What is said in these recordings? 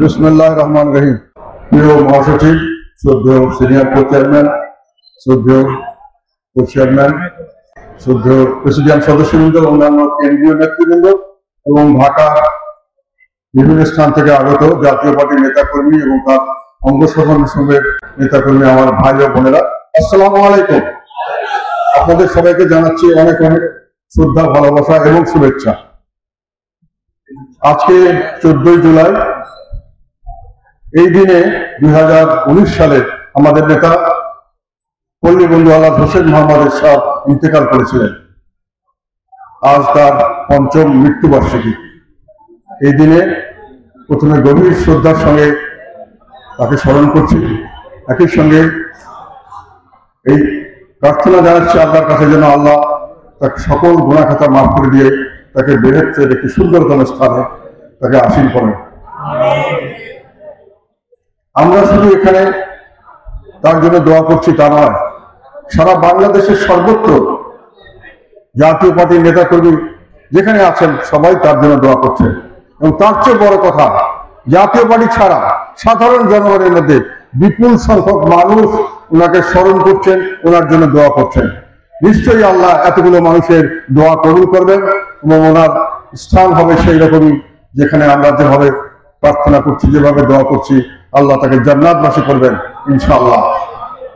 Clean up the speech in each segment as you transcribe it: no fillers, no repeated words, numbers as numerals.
বিসমিল্লাহির রহমানির রহিম। প্রিয় মহাসচিব, শ্রদ্ধেয় সিনিয়র কো চেয়ারম্যান, শ্রদ্ধেয় কো চেয়ারম্যান, শ্রদ্ধেয় প্রেসিডিয়াম সদস্যবৃন্দ, অন্যান্য কেন্দ্রীয় নেতৃবৃন্দ এবং ঢাকা বিভিন্ন স্থান থেকে আগত জাতীয় পার্টির নেতাকর্মী এবং তার অঙ্গ সংগঠনের নেতাকর্মী, আমার ভাই ও বোনেরা, আসসালামু আলাইকুম। আপনাদের সবাইকে জানাচ্ছি অনেক অনেক শ্রদ্ধা, ভালোবাসা এবং শুভেচ্ছা। আজকে 14 জুলাই, এই দিনে 2019 সালে আমাদের নেতা পল্লী বন্ধু আলাদ হোসেন মোহাম্মদ এরশাদ ইন্তেকাল করেছিলেন। আজ তার 5ম মৃত্যুবার্ষিকী। এই দিনে প্রথমে গভীর শ্রদ্ধার সঙ্গে তাকে স্মরণ করছি, একই সঙ্গে এই প্রার্থনা জানাচ্ছি আল্লাহর কাছে যেন আল্লাহ তাকে সকল গুনাহ খাতা মাফ করে দিয়ে তাকে বেহেশতের একটি সুন্দরতম স্থানে তাকে আসীন করেন। আমরা শুধু এখানে তার জন্য দোয়া করছি তা নয়, সারা বাংলাদেশের সর্বত্র জাতীয় পার্টির নেতাকর্মী যেখানে আছেন সবাই তার জন্য দোয়া করছেন। এবং তার চেয়ে বড় কথা, জাতীয় পার্টি ছাড়া সাধারণ জনগণের মধ্যে বিপুল সংখ্যক মানুষ ওনাকে স্মরণ করছেন, ওনার জন্য দোয়া করছেন। নিশ্চয়ই আল্লাহ এতগুলো মানুষের দোয়া কবুল করবেন এবং ওনার স্থান হবে সেই রকমই, যেখানে আমরা যেভাবে প্রার্থনা করছি, যেভাবে দোয়া করছি, আল্লাহ তাকে জান্নাতবাসী করবেন ইনশাআল্লাহ।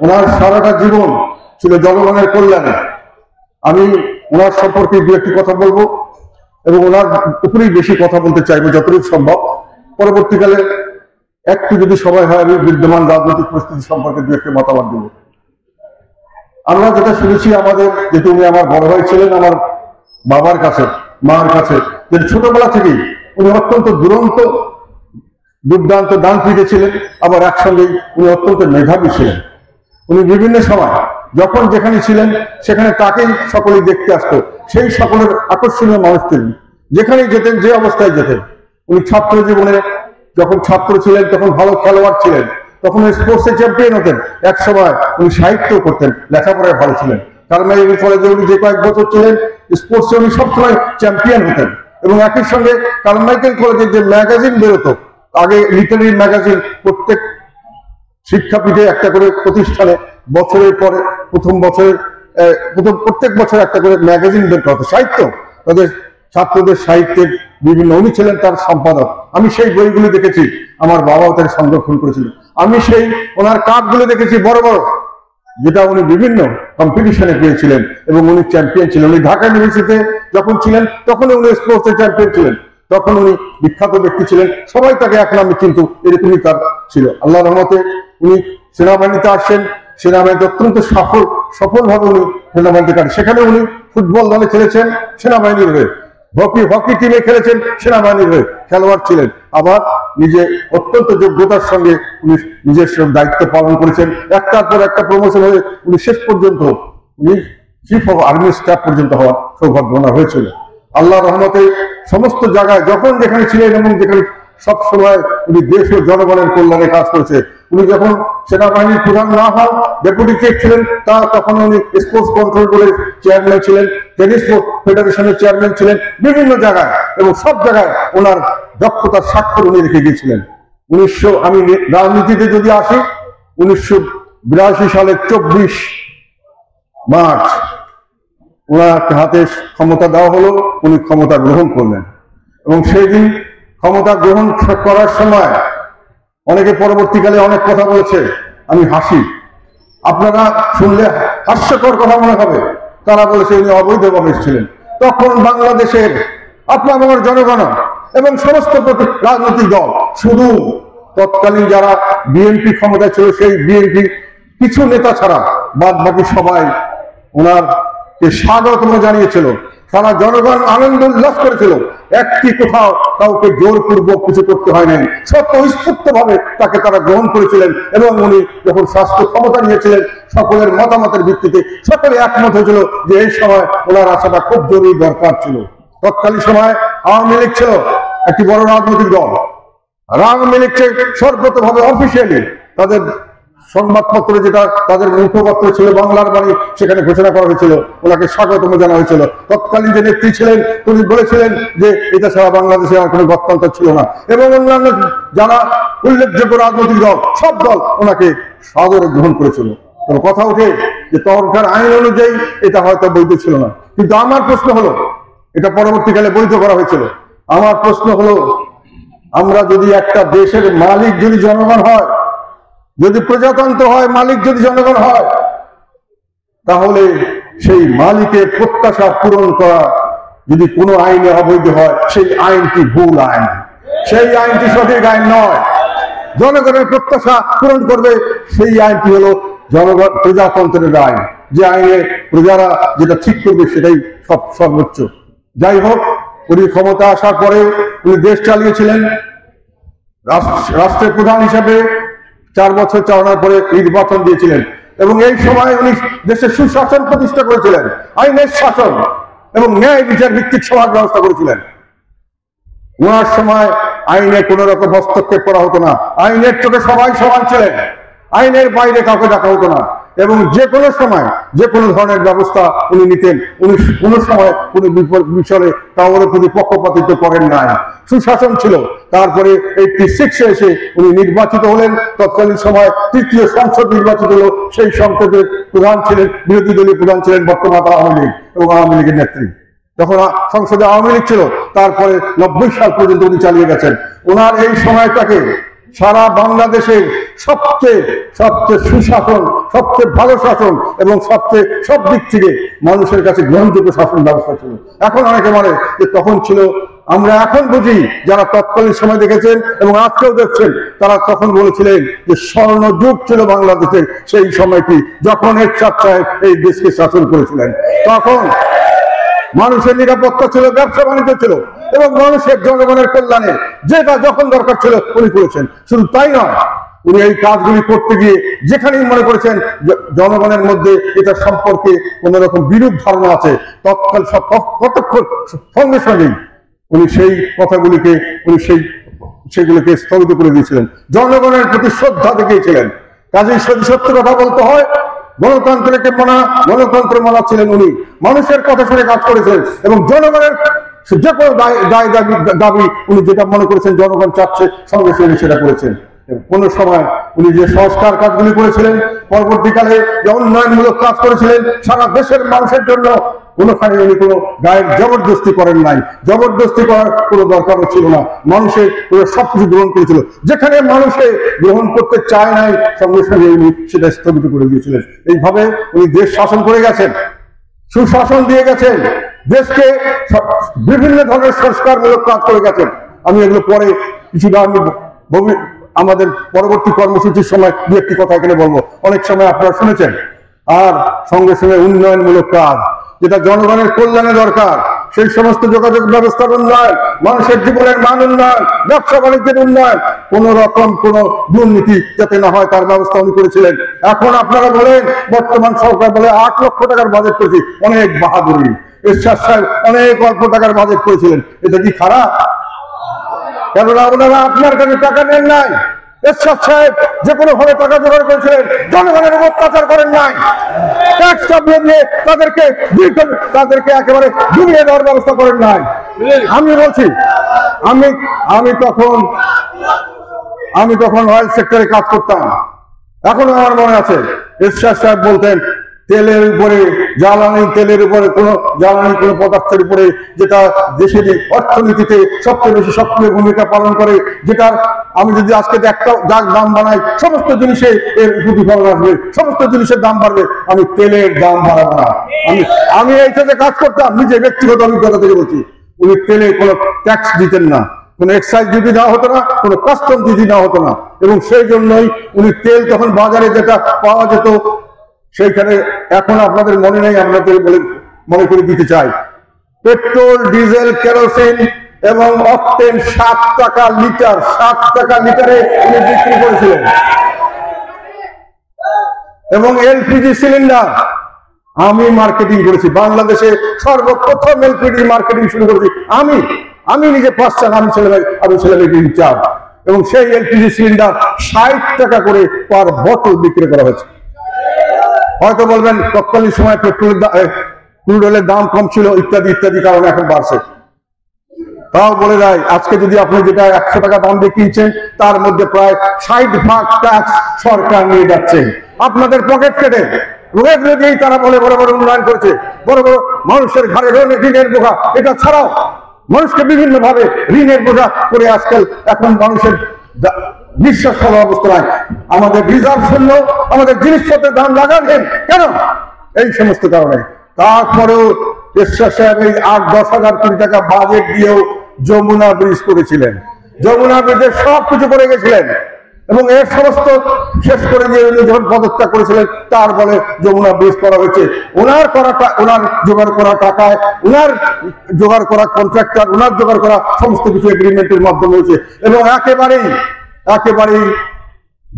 ওনার সারাটা জীবন ছিল জনগণের কল্যাণে। আমি ওনার সম্পর্কে দু একটি কথা বলবো এবং ওনার উপরেই বেশি কথা বলতে চাইবো যতটুকু সম্ভব। পরবর্তীকালে একটু যদি সময় হয় আমি বিদ্যমান রাজনৈতিক পরিস্থিতি সম্পর্কে দু একটি মতামত দেব। আমরা যেটা শুনেছি, আমাদের যেহেতু উনি আমার বড় ভাই ছিলেন, আমার বাবার কাছে, মার কাছে, যে ছোটবেলা থেকেই উনি অত্যন্ত দুর্দান্ত ডান পিঠে ছিলেন, আবার একসঙ্গেই উনি অত্যন্ত মেধাবী ছিলেন। উনি বিভিন্ন সময় যখন যেখানে ছিলেন সেখানে তাকেই সকলেই দেখতে আসতো। সেই সকলের আকর্ষণীয় মানুষ ছিলেন, যেখানেই যেতেন, যে অবস্থায় যেতেন। উনি ছাত্র জীবনে যখন ছাত্র ছিলেন তখন ভালো খেলোয়াড় ছিলেন, তখন স্পোর্টসে চ্যাম্পিয়ন হতেন। এক সময় উনি সাহিত্য করতেন, লেখাপড়ায় ভালো ছিলেন। কারমাইকেল কলেজে উনি যে কয়েক বছর ছিলেন স্পোর্টসে উনি সবসময় চ্যাম্পিয়ন হতেন। এবং একই সঙ্গে কারমাইকেল কলেজের যে ম্যাগাজিন বেরোতো, আগে লিটারি ম্যাগাজিন, প্রত্যেক শিক্ষাপীঠে একটা করে প্রতিষ্ঠানে বছরের পরে প্রত্যেক বছর একটা করে ম্যাগাজিন বের করা হতো, সাহিত্য, তাদের ছাত্রদের সাহিত্যের বিভিন্ন, উনি ছিলেন তার সম্পাদক। আমি সেই বইগুলি দেখেছি, আমার বাবাও তাকে সংরক্ষণ করেছিল। আমি সেই ওনার কাপগুলো দেখেছি বড় বড়, যেটা উনি বিভিন্ন কম্পিটিশনে পেয়েছিলেন এবং উনি চ্যাম্পিয়ন ছিলেন। উনি ঢাকা ইউনিভার্সিটিতে যখন ছিলেন তখন উনি স্পোর্টসের চ্যাম্পিয়ন ছিলেন, তখন উনি বিখ্যাত ব্যক্তি ছিলেন, সবাই তাকে এক নামে কিন্তু এরকমই তার ছিল। আল্লাহর রহমতে উনি সেনাবাহিনীতে আসেন, সেনাবাহিনীতে অত্যন্ত সফলভাবে উনি সেনাবাহিনীতে কাটেন। সেখানে উনি ফুটবল দলে খেলেছেন, সেনাবাহিনীর হয়ে, হকি টিমে খেলেছেন, সেনাবাহিনীর হয়ে খেলোয়াড় ছিলেন। আবার নিজে অত্যন্ত যোগ্যতার সঙ্গে উনি নিজের দায়িত্ব পালন করেছেন। একটার পর একটা প্রমোশন হয়ে উনি শেষ পর্যন্ত উনি চিফ অফ আর্মি স্টাফ পর্যন্ত হওয়ার সৌভাগ্য ওনার হয়েছিল। আল্লাহ রহমতে সমস্ত জায়গায় যখন যেখানে ছিলেন এবং যেখানে সব সময় উনি দেশ ও জনগণের কল্যাণে কাজ করেছে। উনি যখন সেনাবাহিনীর প্রধান না হন, ডেপুটি চিফ ছিলেন, তখন উনি স্পোর্টস কন্ট্রোল বোর্ডের চেয়ারম্যান ছিলেন, টেনিস ফেডারেশনের চেয়ারম্যান ছিলেন, বিভিন্ন জায়গায় এবং সব জায়গায় ওনার দক্ষতার স্বাক্ষর উনি রেখে গিয়েছিলেন। আমি রাজনীতিতে যদি আসি, 1982 সালের 24 মার্চ ওনার হাতে ক্ষমতা দেওয়া হলো, উনি ক্ষমতা গ্রহণ করলেন। এবং সেই দিন ক্ষমতা গ্রহণ করার সময় অনেকে পরবর্তীকালে অনেক কথা বলেছে, আমি হাসি, আপনারা শুনলে হাস্যকর কথা মনে হবে। তারা বলেছে উনি অবৈধভাবে এসেছিলেন। তখন বাংলাদেশের আপনার আমার জনগণ এবং সমস্ত রাজনৈতিক দল, শুধু তৎকালীন যারা বিএনপি ক্ষমতায় ছিল সেই বিএনপি কিছু নেতা ছাড়া বাদ বাকি সবাই ওনারকে স্বাগতম জানিয়েছিল। সারা জনগণ আনন্দ উল্লাস করেছিল। একটি কোথাও কাউকে জোরপূর্বক কিছু করতে হয় নাই, স্বতঃস্ফূর্ত ভাবে তাকে তারা গ্রহণ করেছিলেন। এবং উনি যখন স্বাস্থ্য ক্ষমতা নিয়েছিলেন, সকলের মতামতের ভিত্তিতে সকলে একমত হয়েছিল যে এই সময় ওনার আসাটা খুব জরুরি দরকার ছিল। তৎকালীন সময় আওয়ামী লীগ ছিল একটি বড় রাজনৈতিক দল। আওয়ামী লীগকে সর্বতভাবে অফিসিয়ালি তাদের সংবাদপত্র যেটা তাদের মুখপত্র ছিল বাংলার বাণী, সেখানে ঘোষণা করা হয়েছিল, ওনাকে স্বাগতম জানা হয়েছিল। তৎকালীন যে নেত্রী ছিলেন তিনি বলেছিলেন যে এটা ছাড়া বাংলাদেশে আর কোনো গণতন্ত্র ছিল না, এবং অন্যান্য যারা উল্লেখযোগ্য রাজনৈতিক দল সব দল ওনাকে সাদরে গ্রহণ করেছিল। তবে কথা ওঠে যে তখনকার আইন অনুযায়ী এটা হয়তো বৈধ ছিল না, কিন্তু আমার প্রশ্ন হলো, এটা পরবর্তীকালে বৈধ করা হয়েছিল। আমার প্রশ্ন হলো, আমরা যদি একটা দেশের মালিক যদি জনগণ হয়, যদি প্রজাতন্ত্র হয়, মালিক যদি জনগণ হয়, তাহলে সেই মালিকের প্রত্যাশা পূরণ করা যদি কোনো আইনে অবৈধ হয়, সেই আইনটি ভুল আইন, সেই আইনটি সঠিক আইন নয়। জনগণের প্রত্যাশা পূরণ করবে সেই আইনটি হলো জনগণ প্রজাতন্ত্রের আইন, যে আইনে প্রজারা যেটা ঠিক করবে সেটাই সর্বোচ্চ। যাই হোক, উনি ক্ষমতা আসার পরে উনি দেশ চালিয়েছিলেন, রাষ্ট্রের প্রধান হিসেবে 4 বছর চালানোর পরে নির্বাচন দিয়েছিলেন, এবং এই সময় উনি দেশের সুশাসন প্রতিষ্ঠা করেছিলেন, আইনের শাসন এবং ন্যায় বিচার ভিত্তিক সমাজ ব্যবস্থা করেছিলেন। ওনার সময় আইনে কোন রকম হস্তক্ষেপ করা হতো না, আইনের চোখে সবাই সমান ছিলেন, আইনের বাইরে কাউকে ডাকা হতো না, এবং যে কোনো সময় যে কোনো ধরনের ব্যবস্থা উনি নিতেন। উনি কোনো সময় কোনো বিষয়ে কাউর প্রতি পক্ষপাতিত্ব করেন নাই, সুশাসন ছিল। তারপরে 86-এ এসে উনি নির্বাচিত হলেন, তৎকালীন সময় তৃতীয় সংসদ নির্বাচিত হলো, সেই সংসদের প্রধান ছিলেন, বিরোধী দলীয় প্রধান ছিলেন বর্তমান আওয়ামী লীগ এবং আওয়ামী লীগের নেত্রী। যখন সংসদে আওয়ামী লীগ ছিল, তারপরে 90 সাল পর্যন্ত উনি চালিয়ে গেছেন। ওনার এই সময়টাকে সারা বাংলাদেশের সবচেয়ে সুশাসন, সবচেয়ে ভালো শাসন এবং সবচেয়ে সব দিক থেকে মানুষের কাছে গ্রহণযোগ্য শাসন ব্যবস্থা ছিল। এখন অনেকে বলে যে তখন ছিল, আমরা এখন বুঝি যারা তৎকালীন সময় দেখেছেন এবং আজকেও দেখছেন, তারা তখন বলেছিলেন যে স্বর্ণযুগ ছিল বাংলাদেশের সেই সময়টি, যখন এরশাদ সাহেব এই দেশকে শাসন করেছিলেন। তখন মানুষের নিরাপত্তা ছিল, ব্যবসা বাণিজ্য ছিল, এবং মানুষের জনগণের কল্যাণে যেটা যখন দরকার ছিল উনি করেছেন। শুধু তাই নয়, উনি এই কাজগুলি করতে গিয়ে যেখানেই মনে করেছেন জনগণের মধ্যে এটা সম্পর্কে কোন রকম বিরূপ ধারণা আছে, তৎকাল সঙ্গে সঙ্গেই উনি সেই কথাগুলিকে সেগুলিকে স্থগিত করে দিয়েছিলেন, জনগণের প্রতি শ্রদ্ধা দেখিয়েছিলেন। কাজেই সত্য কথা বলতে হয়, গণতন্ত্র মানা ছিলেন উনি, মানুষের কথা শুনে কাজ করেছেন, এবং জনগণের যে কোনো দাবি উনি যেটা মনে করেছেন জনগণ চাচ্ছে, সঙ্গে সঙ্গে সেটা করেছেন। কোন সময় উনি যে সংস্কার কাজগুলি করেছিলেন, পরবর্তীকালে যে উন্নয়নমূলক কাজ করেছিলেন সারা দেশের মানুষের জন্য, কোনোখানে উনি কোনো গায়ের জবরদস্তি করেন নাই, জবরদস্তি করার কোনো দরকারও ছিল না। মানুষের সবকিছু গ্রহণ করেছিল, যেখানে মানুষে গ্রহণ করতে চায় নাই সঙ্গে সঙ্গে উনি সেটা স্থগিত করে দিয়েছিলেন। এইভাবে উনি দেশ শাসন করে গেছেন, সুশাসন দিয়ে গেছেন, দেশকে বিভিন্ন ধরনের সংস্কারমূলক কাজ করে গেছেন। আমি এগুলো পরে কিছুটা আমাদের পরবর্তী কর্মসূচির সময় দু একটি কথা এখানে বলবো, অনেক সময় আপনারা শুনেছেন। আর সঙ্গে সঙ্গে উন্নয়নমূলক কাজ, যেটা জনগণের কল্যাণে দরকার, সেই সমস্ত যোগাযোগ ব্যবস্থার উন্নয়ন, মানুষের জীবনের মান উন্নয়ন, ব্যবসা বাণিজ্যের উন্নয়ন, কোন রকম কোন দুর্নীতি যাতে না হয় তার ব্যবস্থা উনি করেছিলেন। এখন আপনারা বলেন, বর্তমান সরকার বলে 8 লক্ষ টাকার বাজেট করেছি, অনেক বাহাদুরি। এরশাদ সাহেব অনেক অল্প টাকার বাজেট করেছিলেন, এটা কি খারাপ? কেননা ওনারা আপনার কাছে টাকা নেন নাই। এরশাদ সাহেব যে কোনো ভাবে টাকা জোগাড় করেছিলেন, জনগণের উপর অত্যাচার করেন নাই, ট্যাক্স চাপিয়ে দিয়ে তাদেরকে একেবারে ডুবিয়ে দেওয়ার ব্যবস্থা করেন নাই। আমি বলছি, আমি তখন অয়েল সেক্টরে কাজ করতাম, এখনো আমার মনে আছে। এরশাদ সাহেব বলতেন, তেলের উপরে, জ্বালানি তেলের উপরে, কোনো পদার্থের উপরে যেটা দেশের অর্থনীতিতে সবচেয়ে বেশি সক্রিয় ভূমিকা পালন করে, যেটা আমি যদি আজকে একটা দাম বানাই, সমস্ত জিনিসে এর প্রতিফলন আসবে, সমস্ত জিনিসের দাম বাড়বে, আমি তেলের দাম বাড়াবো না। আমি এইটাতে কাজ করতাম, নিজে ব্যক্তিগত অভিজ্ঞতা থেকে বলছি। উনি তেলে কোনো ট্যাক্স দিতেন না, কোনো এক্সাইজ ডিউটি দেওয়া হতো না, কোনো কাস্টম ডিউটি দেওয়া হতো না, এবং সেই জন্যই উনি তেল তখন বাজারে যেটা পাওয়া যেত, সেইখানে এখন আপনাদের মনে নেই, আপনাদের মনে করে দিতে চাই, পেট্রোল, ডিজেল, কেরোসিন এবং অকটেন 7 টাকা লিটার, 7 টাকা লিটারে উনি বিক্রি করেছিলেন। এবং এলপিজি সিলিন্ডার আমি মার্কেটিং করেছি, বাংলাদেশে সর্বপ্রথম এলপিজি মার্কেটিং শুরু করেছি আমি নিজে 5 টাকা, আমি ছেলে মেয়ে ইনচার্জ। এবং সেই এলপিজি সিলিন্ডার 60 টাকা করে পার বোতল বিক্রি করা হয়েছে। হয়তো বলবেন তৎকালীন সময় পেট্রোলের ক্রুড অয়েলের দাম কম ছিল ইত্যাদি ইত্যাদি কারণে এখন বাড়ছে। তাও বলে দেয় আজকে যদি আপনি যেটা 100 টাকা দাম দিয়ে কিনছেন তার মধ্যে প্রায় 60% ট্যাক্স সরকার নিয়ে যাচ্ছে আপনাদের পকেট কেটে। এগুলো দিয়েই তারা বলে বড় বড় উন্নয়ন করেছে, বড় বড় মানুষের ঘরে ঋণের বোঝা। এটা ছাড়াও মানুষকে বিভিন্ন ভাবে ঋণের বোঝা করে আজকাল এখন মানুষের বিশ্বাস করার অবস্থা নাই। আমাদের রিজার্ভ শূন্য, আমাদের জিনিসপত্রের দাম লাগালেন কেন? এই সমস্ত কারণে। তারপরেও এরশাদ সাহেব এই 8-10 হাজার কোটি টাকা বাজেট দিয়েও যমুনা ব্রিজ করেছিলেন, যমুনা ব্রিজের সবকিছু করে গেছিলেন এবং এর সমস্ত শেষ করে দিয়ে উনি যখন পদত্যাগ করেছিলেন তার বলে যমুনা ব্রিজ করা হয়েছে। ওনার জোগাড় করা টাকায়, ওনার জোগাড় করা কন্ট্রাক্টর, ওনার জোগাড় করা সমস্ত কিছু এগ্রিমেন্টের মাধ্যমে হয়েছে এবং একেবারেই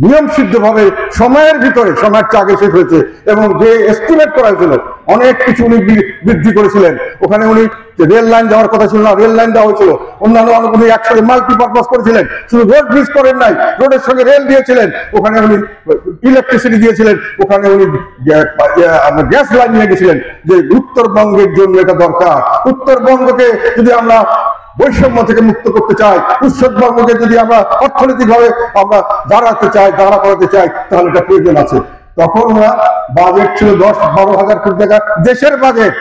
নিয়ম সিদ্ধ ভাবে সময়ের ভিতরে, সময়ের চাগে শেষ হয়েছে। এবং যে এস্টিমেট করা হয়েছিল অনেক কিছু উনি বৃদ্ধি করেছিলেন। ওখানে উনি রেল লাইন যাওয়ার কথা ছিল না, রেল লাইন দেওয়া হয়েছিল। অন্যান্য উনি একসাথে মাল্টিপারপাস করেছিলেন, শুধু রোড ব্রিজ করেন নাই, রোডের সঙ্গে রেল দিয়েছিলেন, ওখানে উনি ইলেকট্রিসিটি দিয়েছিলেন, ওখানে উনি গ্যাস লাইন নিয়ে গেছিলেন যে উত্তরবঙ্গের জন্য এটা দরকার। উত্তরবঙ্গকে যদি আমরা বৈষম্য থেকে মুক্ত করতে চাই, উত্তরবঙ্গকে যদি আমরা অর্থনৈতিক ভাবে আমরা দাঁড়া করাতে চাই তাহলে এটা প্রয়োজন আছে। তখন ওরা বাজেট ছিল 10-12 হাজার কোটি টাকা দেশের বাজেট,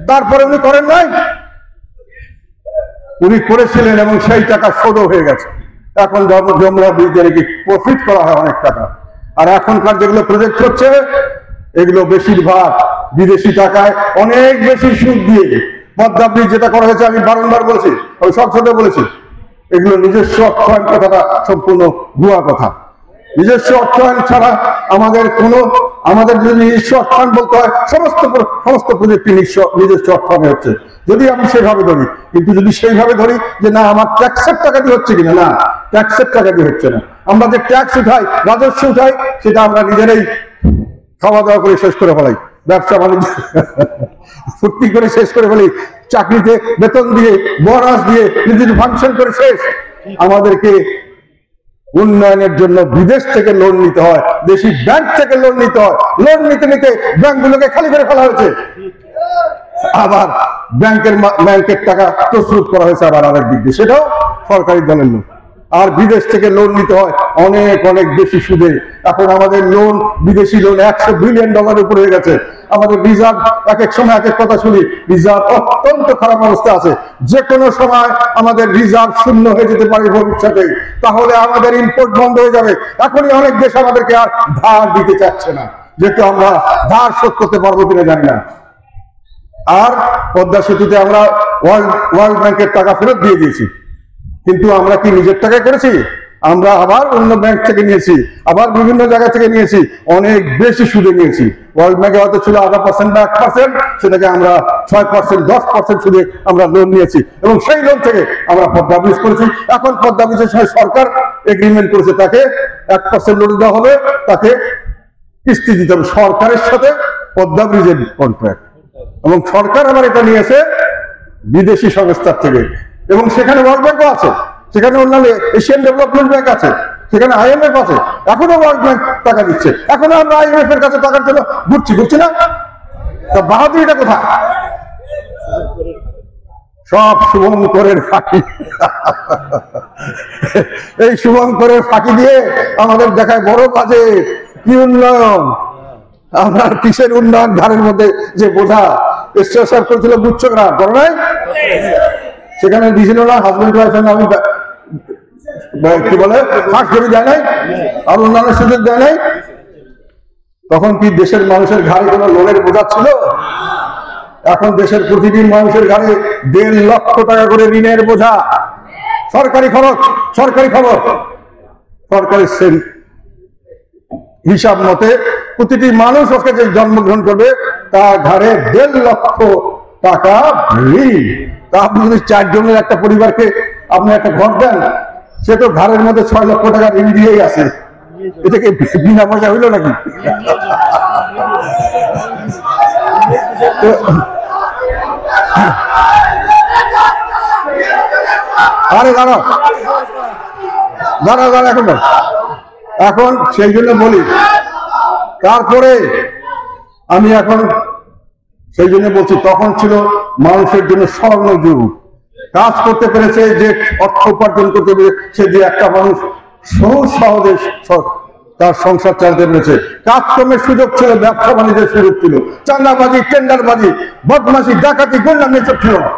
তারপরে উনি করেন নাই, উনি করেছিলেন এবং সেই টাকা শোধও হয়ে গেছে। এখন যমুনা ব্রিজে নাকি প্রফিট করা হয় অনেক টাকা। আর এখনকার যেগুলো প্রজেক্ট হচ্ছে এগুলো বেশিরভাগ বিদেশি টাকায় অনেক বেশি সুদ দিয়ে। পদ্মা ব্রিজ যেটা করা হয়েছে আমি বারংবার বলেছি, আমি সংসদে বলেছি, এগুলো নিজস্ব অর্থায়ন কথাটা সম্পূর্ণ ভুয়া কথা। নিজস্ব অর্থায়ন ছাড়া আমাদের যদি নিজস্ব অর্থায়ন বলতে হয় সমস্ত প্রজেক্টই নিজস্ব অর্থায়নে হচ্ছে, যদি আমি সেভাবে ধরি। কিন্তু যদি সেইভাবে ধরি যে না আমার ট্যাক্সের টাকা দিয়ে হচ্ছে কিনা, না ট্যাক্সের টাকা দিয়ে হচ্ছে না। আমরা যে ট্যাক্স উঠাই, রাজস্ব উঠাই, সেটা আমরা নিজেরাই খাওয়া দাওয়া করে শেষ করে ফেলাই, ব্যবসা বাণিজ্য ফুর্তি করে শেষ করে ফেলি, চাকরিতে বেতন দিয়ে, বোনাস দিয়ে নিজের ফাংশন করে শেষ। আমাদেরকে উন্নয়নের জন্য বিদেশ থেকে লোন নিতে হয়, দেশি ব্যাংক থেকে লোন নিতে হয়। লোন নিতে নিতে ব্যাংকগুলোকে খালি করে ফেলা হয়েছে, আবার ব্যাংকের টাকা প্রস্তুত করা হয়েছে আবার আরেক দিক দিয়ে, সেটাও সরকারি দলের লোক। আর বিদেশ থেকে লোন নিতে হয় অনেক বেশি সুদে। এখন আমাদের লোন, বিদেশি লোন $100 বিলিয়ন উপরে হয়ে গেছে। আমাদের রিজার্ভ এক সময় এক কথা শুনি, রিজার্ভ অত্যন্ত খারাপ অবস্থা আছে। যে কোনো সময় আমাদের রিজার্ভ শূন্য হয়ে যেতে পারে ভবিষ্যতে, তাহলে আমাদের ইম্পোর্ট বন্ধ হয়ে যাবে। এখনই অনেক দেশ আমাদেরকে আর ধার দিতে চাচ্ছে না, যেহেতু আমরা ধার শোধ করতে পারবো কিনা জানি না। আর পদ্মা সেতুতে আমরা ওয়ার্ল্ড ব্যাংকের টাকা ফেরত দিয়ে দিয়েছি, কিন্তু আমরা কি নিজের টাকায় করেছি? আমরা আবার অন্য ব্যাংক থেকে নিয়েছি, আবার বিভিন্ন জায়গা থেকে নিয়েছি, অনেক বেশি সুদে নিয়েছি। ওয়ার্ল্ড ব্যাংকে হয়তো ছিল 0.5% বা 1%, সেটাকে আমরা 6%, 10% সুদে আমরা লোন নিয়েছি এবং সেই লোন থেকে আমরা পদ্মা ব্রিজ করেছি। এখন পদ্মা ব্রিজের সঙ্গে সরকার এগ্রিমেন্ট করেছে, তাকে 1% লোন দেওয়া হবে, তাকে কিস্তি দিতে হবে। সরকারের সাথে পদ্মা ব্রিজের কন্ট্রাক্ট, এবং সরকার আবার এটা নিয়েছে বিদেশি সংস্থার থেকে, এবং সেখানে ওয়ার্ল্ড ব্যাংকও আছে, সেখানে অন্যান্য এশিয়ান ডেভেলপমেন্ট ব্যাংক আছে, সেখানে IMF আছে। এখনো ওয়ার্ল্ড ব্যাংক টাকা দিচ্ছে, এখনো আমরা IMF এর কাছে টাকার জন্য ঘুরছি না? তা বাহাদুরিটা কোথায়? সব শুভঙ্করের ফাঁকি। এই শুভঙ্করের ফাঁকি দিয়ে আমাদের দেখায় বড় বাজেট, কি উন্নয়ন। আমরা কিসের উন্নয়ন? ঘাড়ের মধ্যে যে বোঝা এরশাদ করেছিল গুচ্ছগ্রাম, করে নাই? সেখানে দিয়েছিল না হাজবেন্ড ওয়াইফের নামে কি বলে ফার্স্ট জমি দেয় নাই, আর অন্যান্য সুযোগ দেয় নাই। তখন কি দেশের মানুষের ঘাড়ে কোনো লোনের বোঝা ছিল? এখন দেশের প্রতিটি মানুষের ঘাড়ে 1.5 লক্ষ টাকা করে ঋণের বোঝা। সরকারি খরচ, সরকারি হিসাব মতে প্রতিটি মানুষ ওকে যে জন্মগ্রহণ করবে তার ঘাড়ে 1.5 লক্ষ টাকা ঋণ। তা আপনি যদি 4 জনের একটা পরিবারকে আপনি একটা ঘর দেন, সে তো ঘরের মধ্যে 6 লক্ষ টাকা ঋণ দিয়েই আছে। এটাকে বিনা পয়সা হইল নাকি? আরে দাঁড়াও, দাঁড়া এখন এখন সেই জন্য বলি, তারপরে আমি এখন সেই জন্য বলছি, তখন ছিল মানুষের জন্য স্বর্ণ যুগ। কাজ করতে পেরেছে, যে অর্থ উপার্জন করতে পেরেছে, যে একটা মানুষ সহজে তার সংসার চালাতে পেরেছে। কাজকর্মের সুযোগ ছিল, ব্যবসা বাণিজ্যের সুযোগ ছিল, চাঁদাবাজি, টেন্ডারবাজি, বদমাশি, ডাকাতি, গুন্ডামি এসব ছিল না।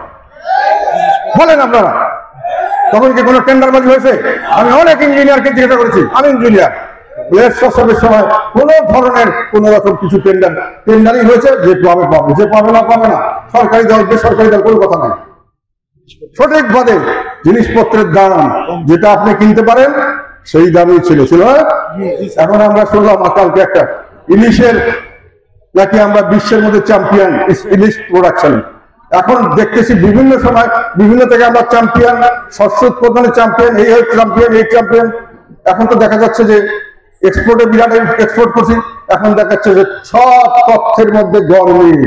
বলেন আপনারা, তখন কি কোনো টেন্ডারবাজি হয়েছে? আমি অনেক ইঞ্জিনিয়ারকে জিজ্ঞাসা করেছি, আমি ইঞ্জিনিয়ার, সময় কোন ধরনের কোন রকম কিছু টেন্ডারই হয়েছে? যে পাবে পাবে, যে পাবে না পাবে না। সরকারি দল বেসরকারি দল কোনো কথা নাই। সঠিকভাবে জিনিসপত্রের দাম যেটা আপনি কিনতে পারেন সেই দামই ছিল। এখন আমরা শুনলাম কালকে একটা ইলিশের নাকি আমরা বিশ্বের মধ্যে চ্যাম্পিয়ন ইলিশ প্রোডাকশন। এখন দেখতেছি বিভিন্ন সময় বিভিন্ন থেকে আমরা চ্যাম্পিয়ন, শস্য উৎপাদনের চ্যাম্পিয়ন, এই চ্যাম্পিয়ন, এই চ্যাম্পিয়ন। এখন তো দেখা যাচ্ছে যে এক্সপোর্টে বিরাট এক্সপোর্ট করছি। এখন দেখা যাচ্ছে যে সব তথ্যের মধ্যে গরমিল।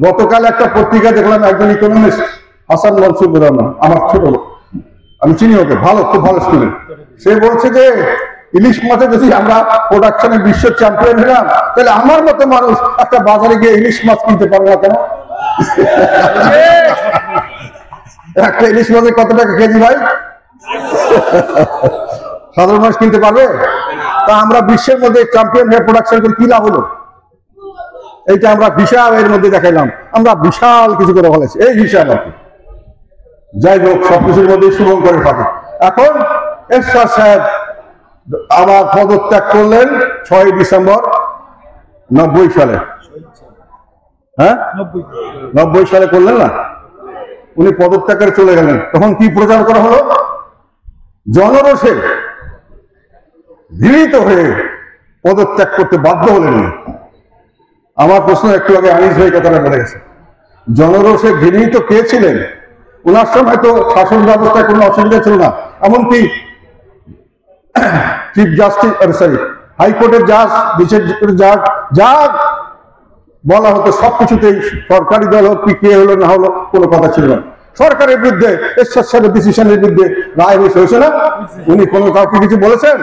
গতকাল একটা পত্রিকা দেখলাম, একজন ইকোনমিস্ট হাসান মনসুর রহমান, আমার ছোট, আমি চিনি ওকে, ভালো, খুব ভালো স্টুডেন্ট। সে বলছে যে ইলিশ মাছে যদি আমরা প্রোডাকশনে বিশ্ব চ্যাম্পিয়ন হলাম, তাহলে আমার মতো মানুষ একটা বাজারে গিয়ে ইলিশ মাছ কিনতে পারবে না কেন? একটা ইলিশ মাছের কত টাকা কেজি ভাই? সাধারণ মানুষ কিনতে পারবে? তা আমরা বিশ্বের মধ্যে চ্যাম্পিয়ন হয়ে প্রোডাকশন করে কি লাভ হলো? এইটা আমরা বিশাল এর মধ্যে দেখাইলাম, আমরা বিশাল কিছু করে ফেলেছি, এই হিসাব আর কি। যাই হোক, সবকিছুর মধ্যে শুভঙ্করের ফাঁকে। এখন এরশাদ সাহেব আমার পদত্যাগ করলেন 6 ডিসেম্বর 90 সালে। হ্যাঁ, 90 সালে করলেন না? উনি পদত্যাগ করে চলে গেলেন। তখন কি প্রচার করা হলো? জনরোষে ঘৃণিত হয়ে পদত্যাগ করতে বাধ্য হলেন। আমার প্রশ্ন, একটু আগে আনিস ভাই কথাটা বলে গেছে, জনরোষে ঘৃণিত কে ছিলেন? ওনার সময় তো শাসন ব্যবস্থায় কোনো অসুবিধা ছিল না। এমনকি চিফ জাস্টিস, হাইকোর্টের জাজ, বিচারপতির জাজ, যা বলা হতো সবকিছুতেই সরকারি দল হোক কি কে হলো না হলো কোনো কথা ছিল না। সরকারের বিরুদ্ধে, এরশাদ সাহেবের ডিসিশনের বিরুদ্ধে রায় হয়েছে না? উনি কোনো কাউকে কিছু বলেছেন?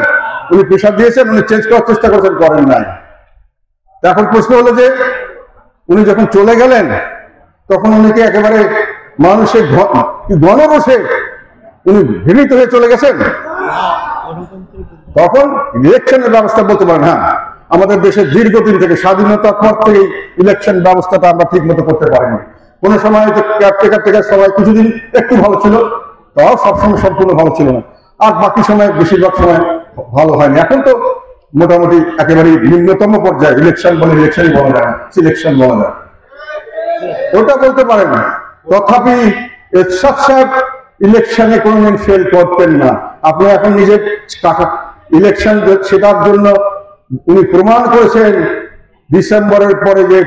উনি প্রেশার দিয়েছেন? উনি চেঞ্জ করার চেষ্টা করেছেন? করেন নাই। এখন প্রশ্ন হলো যে উনি যখন চলে গেলেন তখন উনিকে একেবারে মানুষের গণরোষে উনি ঘৃণিত হয়ে চলে গেছেন। তখন ইলেকশনের ব্যবস্থা বলতে পারেন, হ্যাঁ, আমাদের দেশের দীর্ঘদিন থেকে স্বাধীনতার পর থেকে ইলেকশন ব্যবস্থাটা আমরা ঠিক মতো করতে পারিনি। কোন সময় হয়তো কেয়ারটেকার সবাই কিছুদিন একটু ভালো ছিল, তাও সবসময় সম্পূর্ণ ভালো ছিল না, আর বাকি সময় বেশিরভাগ সময় ভালো হয়নি। এখন তো মোটামুটি একেবারে নিম্নতম পর্যায়ে ইলেকশন বলে, ইলেকশনই বলা যায় না, সিলেকশন বলা যায়, ওটা বলতে পারেন না। তথাপি এরশাদ সাহেব ইলেকশনে কোনদিন ফেল করতেন না। আপনি এখন নিজের ইলেকশন সেটার জন্য উনি প্রমাণ করেছেন। ডিসেম্বরের পরে যে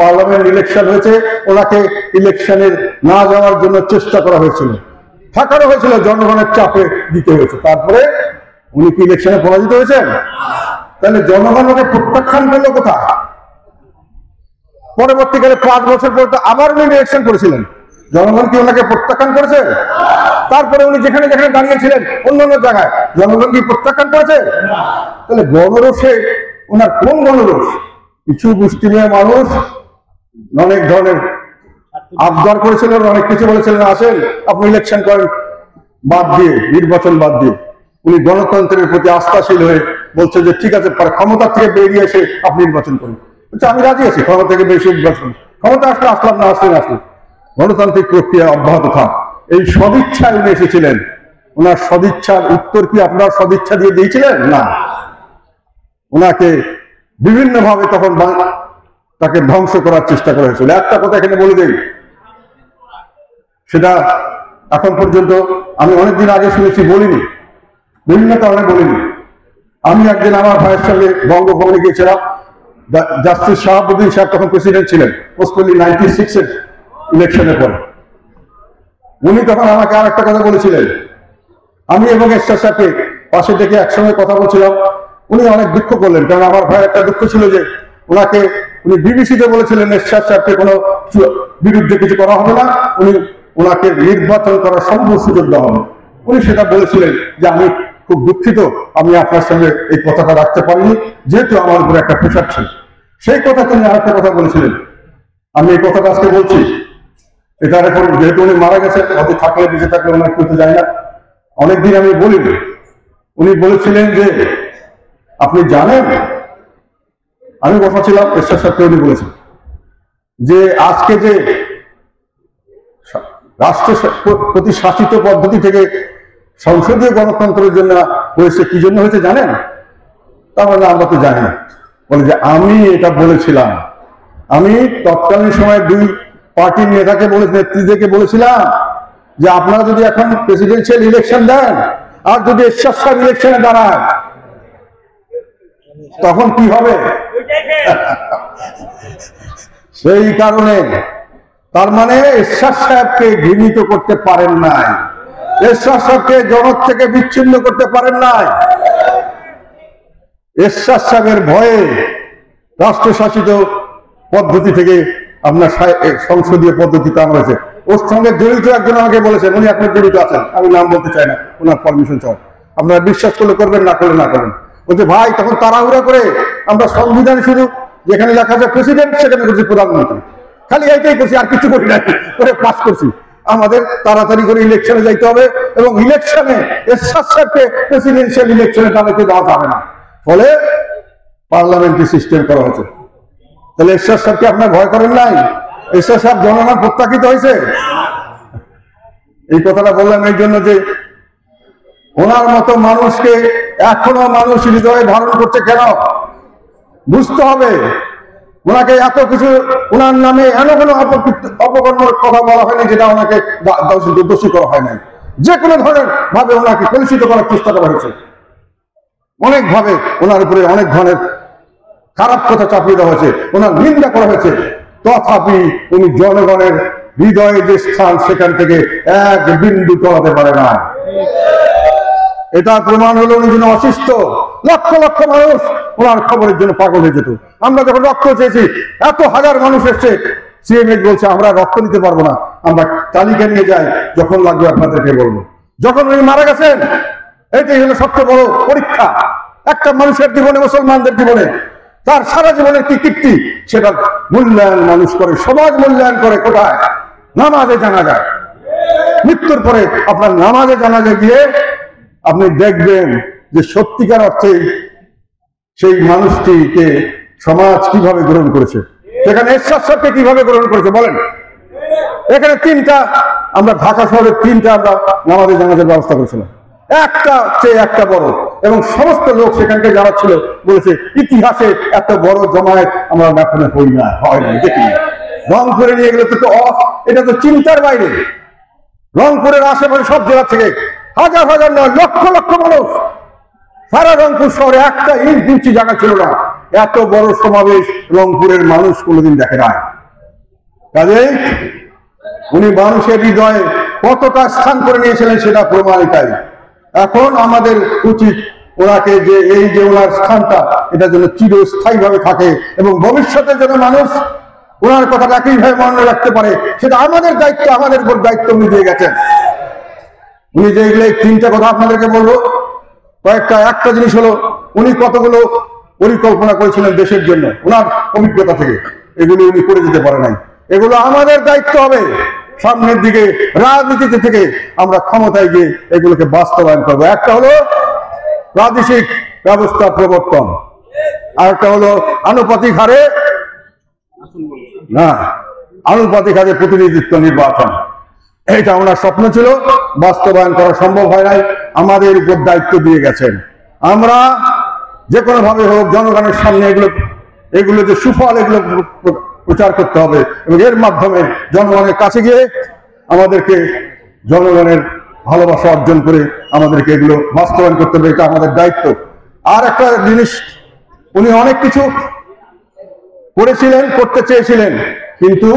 পার্লামেন্ট ইলেকশন হয়েছে, ওনাকে ইলেকশনের না যাওয়ার জন্য চেষ্টা করা হয়েছিল, ঠেকানো হয়েছিল, জনগণের চাপে দিতে হয়েছে। তারপরে উনি কি ইলেকশনে পরাজিত হয়েছেন? তাহলে জনগণ ওকে প্রত্যাখ্যান করলো কোথায়? পরবর্তীকালে 5 বছর পর তো আবার উনি ইলেকশন করেছিলেন, জনগণ কি ওনাকে প্রত্যাখ্যান করেছে? তারপরে উনি যেখানে যেখানে দাঁড়িয়েছিলেন অন্যান্য জায়গায়, জনগণ কি প্রত্যাখ্যান করেছে? তাহলে গণরোষে ওনার কোন গণরোষ? কিছু মুসলিমের মানুষ অনেক ধরনের আবদার করেছিলেন, অনেক কিছু বলেছিলেন, আসেন আপনি ইলেকশন করেন বাদ দিয়ে, নির্বাচন বাদ দিয়ে। উনি গণতন্ত্রের প্রতি আস্থাশীল হয়ে বলছে যে ঠিক আছে, ক্ষমতা থেকে বেরিয়ে এসে আপনি নির্বাচন করুন। আমি রাজি আছি, ক্ষমতা থেকে বেরিয়ে নির্বাচন, ক্ষমতা আসলে আসলাম, না আসলে আসলাম, গণতান্ত্রিক প্রক্রিয়া অব্যাহত থাক। এই সদিচ্ছায় উনি এসেছিলেন। ওনার সদিচ্ছার উত্তর কি আপনার সদিচ্ছা দিয়ে দিয়েছিলেন? না, ওনাকে বিভিন্ন ভাবে তখন তাকে ধ্বংস করার চেষ্টা করা হয়েছিল। একটা কথা এখানে বলে দেই, সেটা এখন পর্যন্ত আমি অনেকদিন আগে শুনেছি, বলিনি, বিভিন্ন কারণে বলিনি। আমি একদিন আমার ভাইয়ের সঙ্গে বঙ্গভবনে গিয়েছিলাম, জাস্টিস শাহাবুদ্দিন সাহেব তখন প্রেসিডেন্ট ছিলেন, মোস্টলি 96-এর ইলেকশনের পরে। উনি তখন আমাকে আর একটা কথা বলেছিলেন। আমি এবং এরশাদ সাহেবকে পাশে ডেকে একসঙ্গে কথা বলছিলাম। উনি অনেক দুঃখ করলেন, কারণ আমার ভাই একটা দুঃখ ছিল যে উনি বিবিসিতে বলেছিলেন এরশাদ সাহেবকে কোনো বিরুদ্ধে কিছু করা হবে না, ওনাকে নির্বাচন করার সম্পূর্ণ সুযোগ দেওয়া হবে। উনি সেটা বলেছিলেন যে আমি খুব দুঃখিত, আমি আপনার সঙ্গে এই কথাটা রাখতে পারিনি, যেহেতু আমার উপরে একটা প্রেশার ছিল। সেই কথা তিনি আরেকটা কথা বলেছিলেন, আমি এই কথাটা আজকে বলছি। এটা এখন যেহেতু উনি মারা গেছেন, হয়তো থাকলে বেঁচে থাকলে ওনার করতে যায় না, অনেকদিন আমি বলিনি। উনি বলেছিলেন যে আপনি জানেন, আমি বসা ছিলাম, এরশাদ সাহেবকে উনি বলেছেন যে আজকে যে রাষ্ট্রপতি শাসিত পদ্ধতি থেকে সংসদীয় গণতন্ত্রের জন্য হয়েছে, কি জন্য হয়েছে জানেন? তার মানে আমরা তো জানি না। বলে যে আমি এটা বলেছিলাম, আমি তৎকালীন সময় দুই পার্টির নেতাকে নেত্রীদেরকে বলেছিলাম যে আপনারা যদি এখন প্রেসিডেন্সিয়াল ইলেকশন দেন আর যদি এরশাদ সাহেব ইলেকশনে দাঁড়ায় তখন কি হবে? সেই কারণে, তার মানে এরশাদ সাহেবকে ঘৃণিত করতে পারেন নাই, এরশাদ সাহেবকে জনক থেকে বিচ্ছিন্ন করতে পারেন নাই। এরশাদ সাহেবের ভয়ে রাষ্ট্রশাসিত পদ্ধতি থেকে আপনার সংসদীয় পদ্ধতিতে আনা হয়েছে। ওর সঙ্গে জড়িত একজন আমাকে বলেছেন, উনি এখন জড়িত আছেন, আমি নাম বলতে চাই না, ওনার পারমিশন চাই, আপনারা বিশ্বাস করলে করবেন, না করলে না করেন। বলছে ভাই তখন তাড়াহুড়া করে আমরা সংবিধান শুরু যেখানে লেখা আছে প্রেসিডেন্ট, সেখানে করছি প্রধানমন্ত্রী, খালি এইটাই করছি, আর কিছু করি না, করে পাস করছি। আমাদের তাড়াতাড়ি করে ইলেকশনে যাইতে হবে এবং ইলেকশনে এরশাদ সাহেবকে প্রেসিডেন্সিয়াল ইলেকশনে দাঁড়াতে দেওয়া যাবে না, ফলে পার্লামেন্টারি সিস্টেম করা হয়েছে। তাহলে এরশাদ সাহেবকে আপনার ভয় করেন নাই? এরশাদ সাহেব জনগণ প্রত্যাখ্যাত হয়েছে। এই কথাটা বললাম এই জন্য যে ওনার মতো মানুষকে এখনো মানুষ হৃদয়ে ধারণ করছে কেন বুঝতে হবে। ওনাকে এত কিছু, ওনার নামে এমন কোনো অপকর্মের কথা বলা হয়নি যেটা ওনাকে দোষী করা হয় নাই। যে কোনো ধরনের ভাবে ওনাকে কলুষিত করার চেষ্টা করা হয়েছে, অনেক ভাবে ওনার উপরে অনেক ধরনের খারাপ কথা চাপিয়ে দেওয়া হয়েছে, ওনার নিন্দা করা হয়েছে। তথাপি উনি জনগণের হৃদয়ে যে স্থান, সেখান থেকে এক বিন্দু টলাতে পারে না। এটা প্রমাণ হলো উনি যেন অসুস্থ। লক্ষ লক্ষ মানুষ ওনার খবরের জন্য পাগল হয়ে যেত। আমরা যখন রক্ত চেয়েছি, এত হাজার মানুষ এসছে, সিএমএইচ বলছে আমরা রক্ত নিতে পারবো না, আমরা তালিকা নিয়ে যাই, যখন লাগবে আপনাদেরকে বলবো। যখন উনি মারা গেছেন, এটাই হলো সবচেয়ে বড় পরীক্ষা একটা মানুষের জীবনে, মুসলমানদের জীবনে। তার সারা জীবনের কি কীর্তি, সেটা মূল্যায়ন মানুষ করে, সমাজ মূল্যায়ন করে। কোথায়? নামাজে জানাজায়। মৃত্যুর পরে আপনার নামাজে জানাজা গিয়ে আপনি দেখবেন যে সত্যিকার অর্থে সেই মানুষটিকে সমাজ কিভাবে গ্রহণ করেছে, সেখানে এরশাদ সাহেবকে কিভাবে গ্রহণ করেছে বলেন। এখানে তিনটা, আমরা ঢাকা শহরের তিনটা আমরা নামাজে জানাজার ব্যবস্থা করেছিলাম, একটা চেয়ে একটা বড়, এবং সমস্ত লোক সেখানকে যারা ছিল বলেছে ইতিহাসে এত বড় জমায়েত আমরা এখনো হই না, হয় না, দেখি। রংপুরে নিয়ে গেলে তো এটা তো চিন্তার বাইরে। রংপুরের আশেপাশে সব জেলা থেকে হাজার হাজার নয়, লক্ষ লক্ষ মানুষ, সারা রংপুর শহরে একটা ইঞ্চি জায়গা ছিল না। এত বড় সমাবেশ রংপুরের মানুষ কোনোদিন দেখে না। কাজেই উনি মানুষের হৃদয়ে কতটা স্থান করে নিয়েছিলেন সেটা প্রমাণিতাই। এখন আমাদের উচিত ওনাকে যে এই যে ওনার স্থানটা, এটা যেন চিরস্থায়ী ভাবে থাকে এবং ভবিষ্যতে যেন মানুষ ওনার কথাটা একইভাবে মনে রাখতে পারে, সেটা আমাদের দায়িত্ব, আমাদের উপর দায়িত্ব উনি দিয়ে গেছেন। উনি যে এগুলো তিনটা কথা আপনাদেরকে বলবো, একটা জিনিস হলো উনি কতগুলো পরিকল্পনা করেছিলেন দেশের জন্য ওনার অভিজ্ঞতা থেকে, এগুলো উনি করে দিতে পারে নাই। এগুলো আমাদের দায়িত্ব হবে সামনের দিকে, রাজনীতিতে থেকে আমরা ক্ষমতায় গিয়ে এগুলোকে বাস্তবায়ন করবো। একটা হলো প্রাদেশিক ব্যবস্থা প্রবর্তন, আর একটা হলো আনুপাতিক হারে প্রতিনিধিত্ব নির্বাচন। এটা ওনার স্বপ্ন ছিল, বাস্তবায়ন করা সম্ভব হয় নাই। আমাদের উপর দায়িত্ব দিয়ে গেছেন, আমরা যে কোনো ভাবে হোক জনগণের সামনে এগুলো যে সুফল, এগুলো প্রচার করতে হবে এবং এর মাধ্যমে জনগণের কাছে গিয়ে আমাদেরকে জনগণের ভালোবাসা অর্জন করে আমাদেরকে এগুলো বাস্তবায়ন করতে হবে। এটা আমাদের দায়িত্ব। আর একটা জিনিস, উনি অনেক কিছু করেছিলেন, করতে চেয়েছিলেন, কিন্তু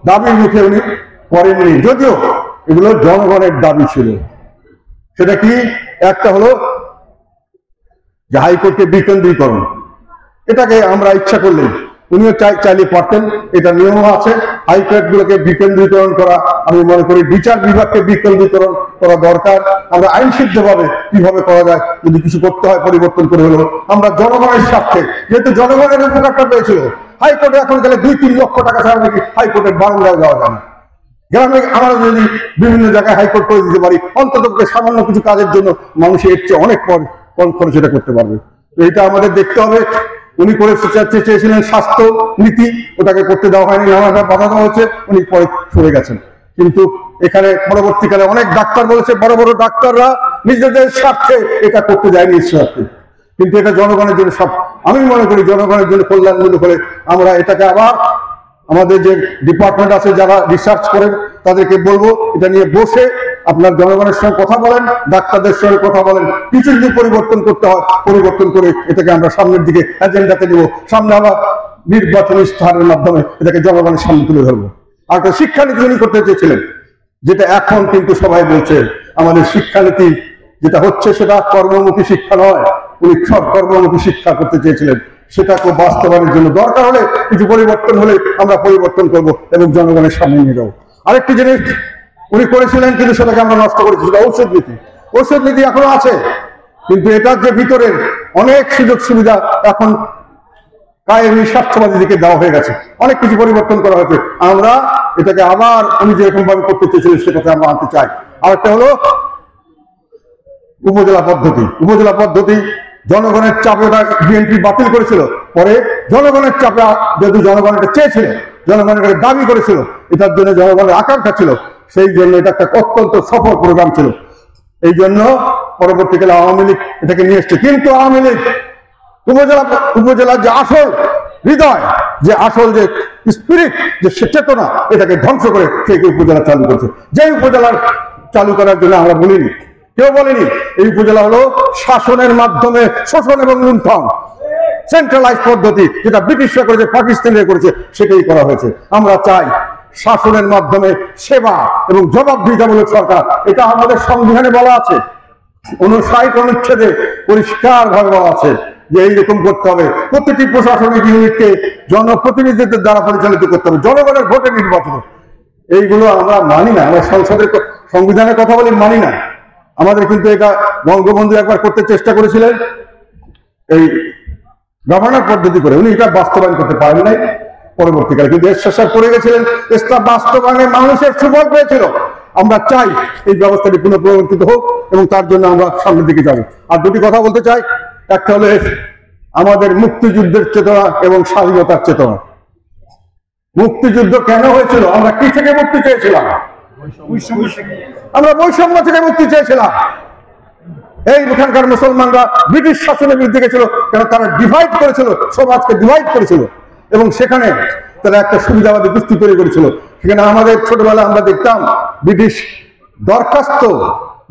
দাবির মুখে উনি করেননি, যদিও এগুলো জনগণের দাবি ছিল। সেটা কি? একটা হলো যে হাইকোর্টকে বিকেন্দ্রীকরণ। এটাকে আমরা ইচ্ছা করলে, উনিও চাইলে পারতেন, এটা নিয়মও আছে, হাইকোর্ট গুলোকে বিকেন্দ্রীকরণ করা, আমি মনে করি বিচার বিভাগকে বিকেন্দ্রীকরণ করা দরকার। আমরা আইন সিদ্ধভাবে কিভাবে করা যায়, যদি কিছু করতে হয় পরিবর্তন করে হলো আমরা জনগণের স্বার্থে, যেহেতু জনগণের উপকারটা পেয়েছিল। হাইকোর্টে এখন গেলে 2-3 লক্ষ টাকা ছাড়া নাকি হাইকোর্টের বারান্দায় যাওয়া যায় না। গ্রামে আমরা যদি বিভিন্ন জায়গায় হাইকোর্ট করে দিতে পারি, অন্তত সামান্য কিছু কাজের জন্য মানুষ এর চেয়ে অনেক কম খরচ এটা করতে পারবে। এইটা আমাদের দেখতে হবে। উনি করে চেয়েছিলেন স্বাস্থ্য নীতি, ওটাকে করতে দেওয়া হয়নি, নানা বাধা দেওয়া হচ্ছে, উনি পরে সরে গেছেন। কিন্তু এখানে পরবর্তীকালে অনেক ডাক্তার বলেছে, বড় বড় ডাক্তাররা নিজেদের স্বার্থে এটা করতে যায়নি স্বার্থে, কিন্তু এটা জনগণের জন্য সব, আমি মনে করি জনগণের জন্য কল্যাণমূলক করে আমরা এটাকে আবার আমাদের যে ডিপার্টমেন্ট আছে যারা রিসার্চ করেন তাদেরকে বলবো এটা নিয়ে বসে আপনার জনগণের সঙ্গে কথা বলেন, ডাক্তারদের সঙ্গে কথা বলেন, কিছু যদি পরিবর্তন করতে হয় পরিবর্তন করে এটাকে আমরা সামনের দিকে এজেন্ডাতে নিব, সামনে আবার নির্বাচনী ইস্তাহারের মাধ্যমে এটাকে জনগণের সামনে তুলে ধরবো। আর একটা শিক্ষানীতি উনি করতে চেয়েছিলেন, যেটা এখন কিন্তু সবাই বলছে আমাদের শিক্ষানীতি যেটা হচ্ছে সেটা কর্মমুখী শিক্ষা নয়, উনি সব কর্মমুখী শিক্ষা করতে চেয়েছিলেন। সেটাকে বাস্তবায়নের জন্য দরকার হলে কিছু পরিবর্তন হলে আমরা পরিবর্তন করব এবং জনগণের সামনে নিয়ে যাবো। আরেকটি জিনিস উনি করেছিলেন কিন্তু সেটাকে আমরা নষ্ট করেছি, সেটা ঔষধ নীতি। ঔষধ নীতি এখনো আছে, কিন্তু এটার যে ভিতরের অনেক সুযোগ সুবিধা এখন কায়েমি স্বার্থবাদী দিকে দেওয়া হয়ে গেছে, অনেক কিছু পরিবর্তন করা হয়েছে। আমরা এটাকে আবার উনি যেরকম ভাবে করতে চেয়েছিলেন সেটাকে আমরা আনতে চাই। আরেকটা হলো উপজেলা পদ্ধতি। উপজেলা পদ্ধতি জনগণের চাপে ওটা বিএনপি বাতিল করেছিল, পরে জনগণের চাপে, যেহেতু জনগণ এটা চেয়েছিল, জনগণ এটাকে দাবি করেছিল, এটার জন্য জনগণের আকাঙ্ক্ষা ছিল, সেই জন্য এটা একটা অত্যন্ত সফল প্রোগ্রাম ছিল। এই জন্য পরবর্তীকালে আওয়ামী লীগ এটাকে নিয়ে এসছে। কিন্তু আওয়ামী লীগ উপজেলার যে আসল হৃদয়, যে আসল যে স্পিরিট, যে চেতনা, এটাকে ধ্বংস করে সেই উপজেলা চালু করেছে। যে উপজেলার চালু করার জন্য আমরা বলিনি, কেউ বলেনি এই উপজেলা হলো শাসনের মাধ্যমে শোষণ এবং লুণ্ঠন, সেন্ট্রালাইজ পদ্ধতি, যেটা ব্রিটিশরা করেছে, পাকিস্তানিরা করেছে, সেটাই করা হয়েছে। আমরা চাই শাসনের মাধ্যমে সেবা এবং জবাবদিহিতামূলক সরকার। এটা আমাদের সংবিধানে বলা আছে, 59 অনুচ্ছেদে পরিষ্কার ভাবে বলা আছে যে এইরকম করতে হবে। প্রতিটি প্রশাসনিক ইউনিটকে জনপ্রতিনিধিদের দ্বারা পরিচালিত করতে হবে, জনগণের ভোটে নির্বাচন। এইগুলো আমরা মানি না, আমরা সংসদের সংবিধানের কথা বলি মানি না। আমাদের কিন্তু এটা বঙ্গবন্ধু একবার করতে চেষ্টা করেছিলেন এই গভর্নর পদ্ধতি করে, উনি এটা বাস্তবায়ন করতে পারেন নাই পরবর্তীকালে, কিন্তু এরশাদ করে গেছিলেন, এটা বাস্তবায়নে মানুষের সুফল পেয়েছিল। আমরা চাই এই ব্যবস্থাটি পুনঃপ্রবর্তিত হোক এবং তার জন্য আমরা সামনের দিকে যাব। আর দুটি কথা বলতে চাই, একটা হলো আমাদের মুক্তিযুদ্ধের চেতনা এবং স্বাধীনতার চেতনা। মুক্তিযুদ্ধ কেন হয়েছিল? আমরা কি থেকে মুক্তি চেয়েছিলাম? আমরা বৈষম্য থেকে মুক্তি চেয়েছিলাম। এই এখানকার মুসলমানরা ব্রিটিশ শাসনের বিরুদ্ধে গেছিল, কারণ তারা ডিভাইড করেছিল, সমাজকে ডিভাইড করেছিল এবং সেখানে তারা একটা সুবিধাবাদী গোষ্ঠী তৈরি করেছিল। সেখানে আমাদের ছোটবেলা আমরা দেখতাম ব্রিটিশ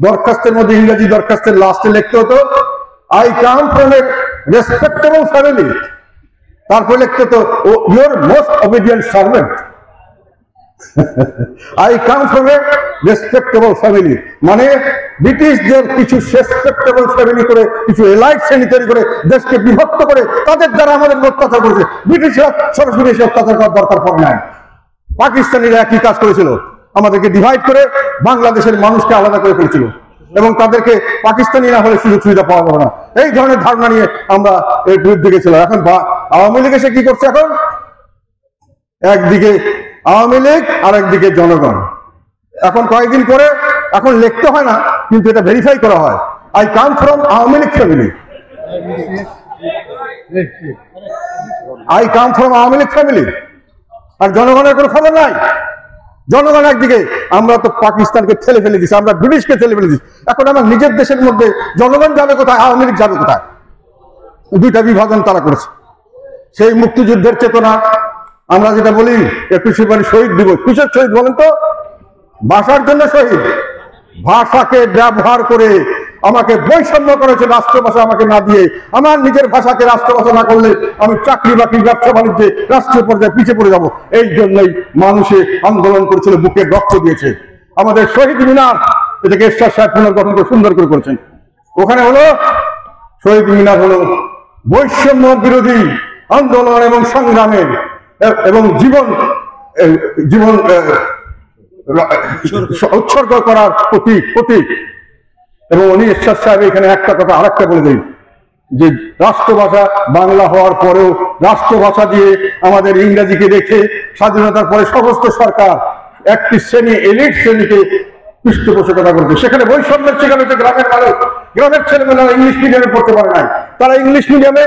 দরখাস্তের মধ্যে ইংরেজি দরখাস্তের লাস্টে লিখতে হতো I come from a respectable family, তারপরে লিখতে হতো your most obedient servant. I come from a respectable family, মানে ব্রিটিশদের কিছু রেসপেক্টেবল ফ্যামিলি করে, কিছু এলাইট শ্রেণী তৈরি করে দেশকে বিভক্ত করে তাদের দ্বারা আমাদের অত্যাচার করেছে। ব্রিটিশরা সরাসরি এসে অত্যাচার করার দরকার পড়ে নাই। পাকিস্তানিরা একই কাজ করেছিল, আমাদেরকে ডিভাইড করে বাংলাদেশের মানুষকে আলাদা করে ফেলেছিল এবং তাদেরকে পাকিস্তানি না হলে সুযোগ সুবিধা পাওয়া যাবে না, এই ধরনের ধারণা নিয়ে আমরা এর বিরুদ্ধে গেছিলাম। এখন আওয়ামী লীগ এসে কি করছে? এখন একদিকে আওয়ামী লীগ আর একদিকে জনগণ। এখন কয়েকদিন পরে এখন লিখতে হয় না, কিন্তু এটা ভেরিফাই করা হয়, I come from Awami League family, I come from Awami League family. আর জনগণের কোনো খবর নাই। জনগণ একদিকে, আমরা তো পাকিস্তানকে ঠেলে ফেলে দিচ্ছি, আমরা ব্রিটিশকে ঠেলে ফেলে দিচ্ছি। এখন আমার নিজের দেশের মধ্যে জনগণ যাবে কোথায়, আওয়ামী লীগ যাবে কোথায়? দুইটা বিভাজন তারা করেছে। সেই মুক্তিযুদ্ধের চেতনা, আমরা যেটা বলি 21শে ফেব্রুয়ারি শহীদ দিবস, কিসের শহীদ বলেন তো? ভাষার জন্য শহীদ। ভাষাকে ব্যবহার করে আমাকে বৈষম্য করেছে, রাষ্ট্রভাষা আমাকে না দিয়ে, আমার নিজের ভাষাকে রাষ্ট্রভাষা না করলে আমি চাকরি বাকরি ব্যবসা বাণিজ্যে রাষ্ট্রীয় পর্যায়ে পিছিয়ে পড়ে যাব। এই জন্যই মানুষে আন্দোলন করেছিল, বুকে রক্ত দিয়েছে। আমাদের শহীদ মিনার, এটাকে এরশাদ সাহেব পুনর্গঠন করে সুন্দর করে করেছেন। ওখানে হলো শহীদ মিনার হলো বৈষম্য বিরোধী আন্দোলন এবং সংগ্রামের এবং জীবন জীবন উৎসর্গ করার প্রতীক। এবং উনি এরশাদ সাহেব এখানে একটা কথা আরেকটা বলে দেন যে রাষ্ট্রভাষা বাংলা হওয়ার পরেও রাষ্ট্রভাষা দিয়ে আমাদের ইংরেজিকে রেখে স্বাধীনতার পরে সমস্ত সরকার একটি শ্রেণী এলিট শ্রেণীকে পৃষ্ঠপোষকতা করবে। সেখানে বৈষম্যের শিকার হচ্ছে গ্রামের মানুষ। গ্রামের ছেলেমেয়েরা ইংলিশ মিডিয়ামে পড়তে পারে নাই, তারা ইংলিশ মিডিয়ামে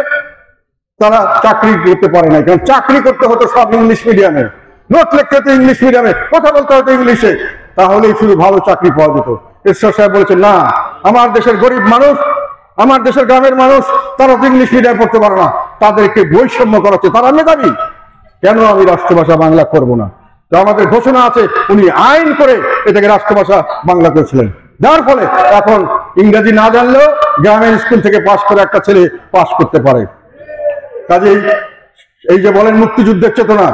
তারা চাকরি করতে পারে নাই, কারণ চাকরি করতে হতো সব ইংলিশ মিডিয়ামে, নোট লিখতে হতো ইংলিশ মিডিয়ামে, কথা বলতে হতো ইংলিশে, তাহলেই শুধু ভালো চাকরি পাওয়া যেত। এরশাদ সাহেব বলেছেন না, আমার দেশের গরিব মানুষ, আমার দেশের গ্রামের মানুষ তারা তো ইংলিশ মিডিয়ামে পড়তে পারে না, তাদেরকে বৈষম্য করাচ্ছে, তারা মেধাবী, কেন আমি রাষ্ট্রভাষা বাংলা করব না? তো আমাদের ঘোষণা আছে, উনি আইন করে এটাকে রাষ্ট্রভাষা বাংলা করেছিলেন, যার ফলে এখন ইংরেজি না জানলেও গ্রামের স্কুল থেকে পাশ করে একটা ছেলে পাশ করতে পারে। কাজেই এই যে বলেন মুক্তিযুদ্ধের চেতনা,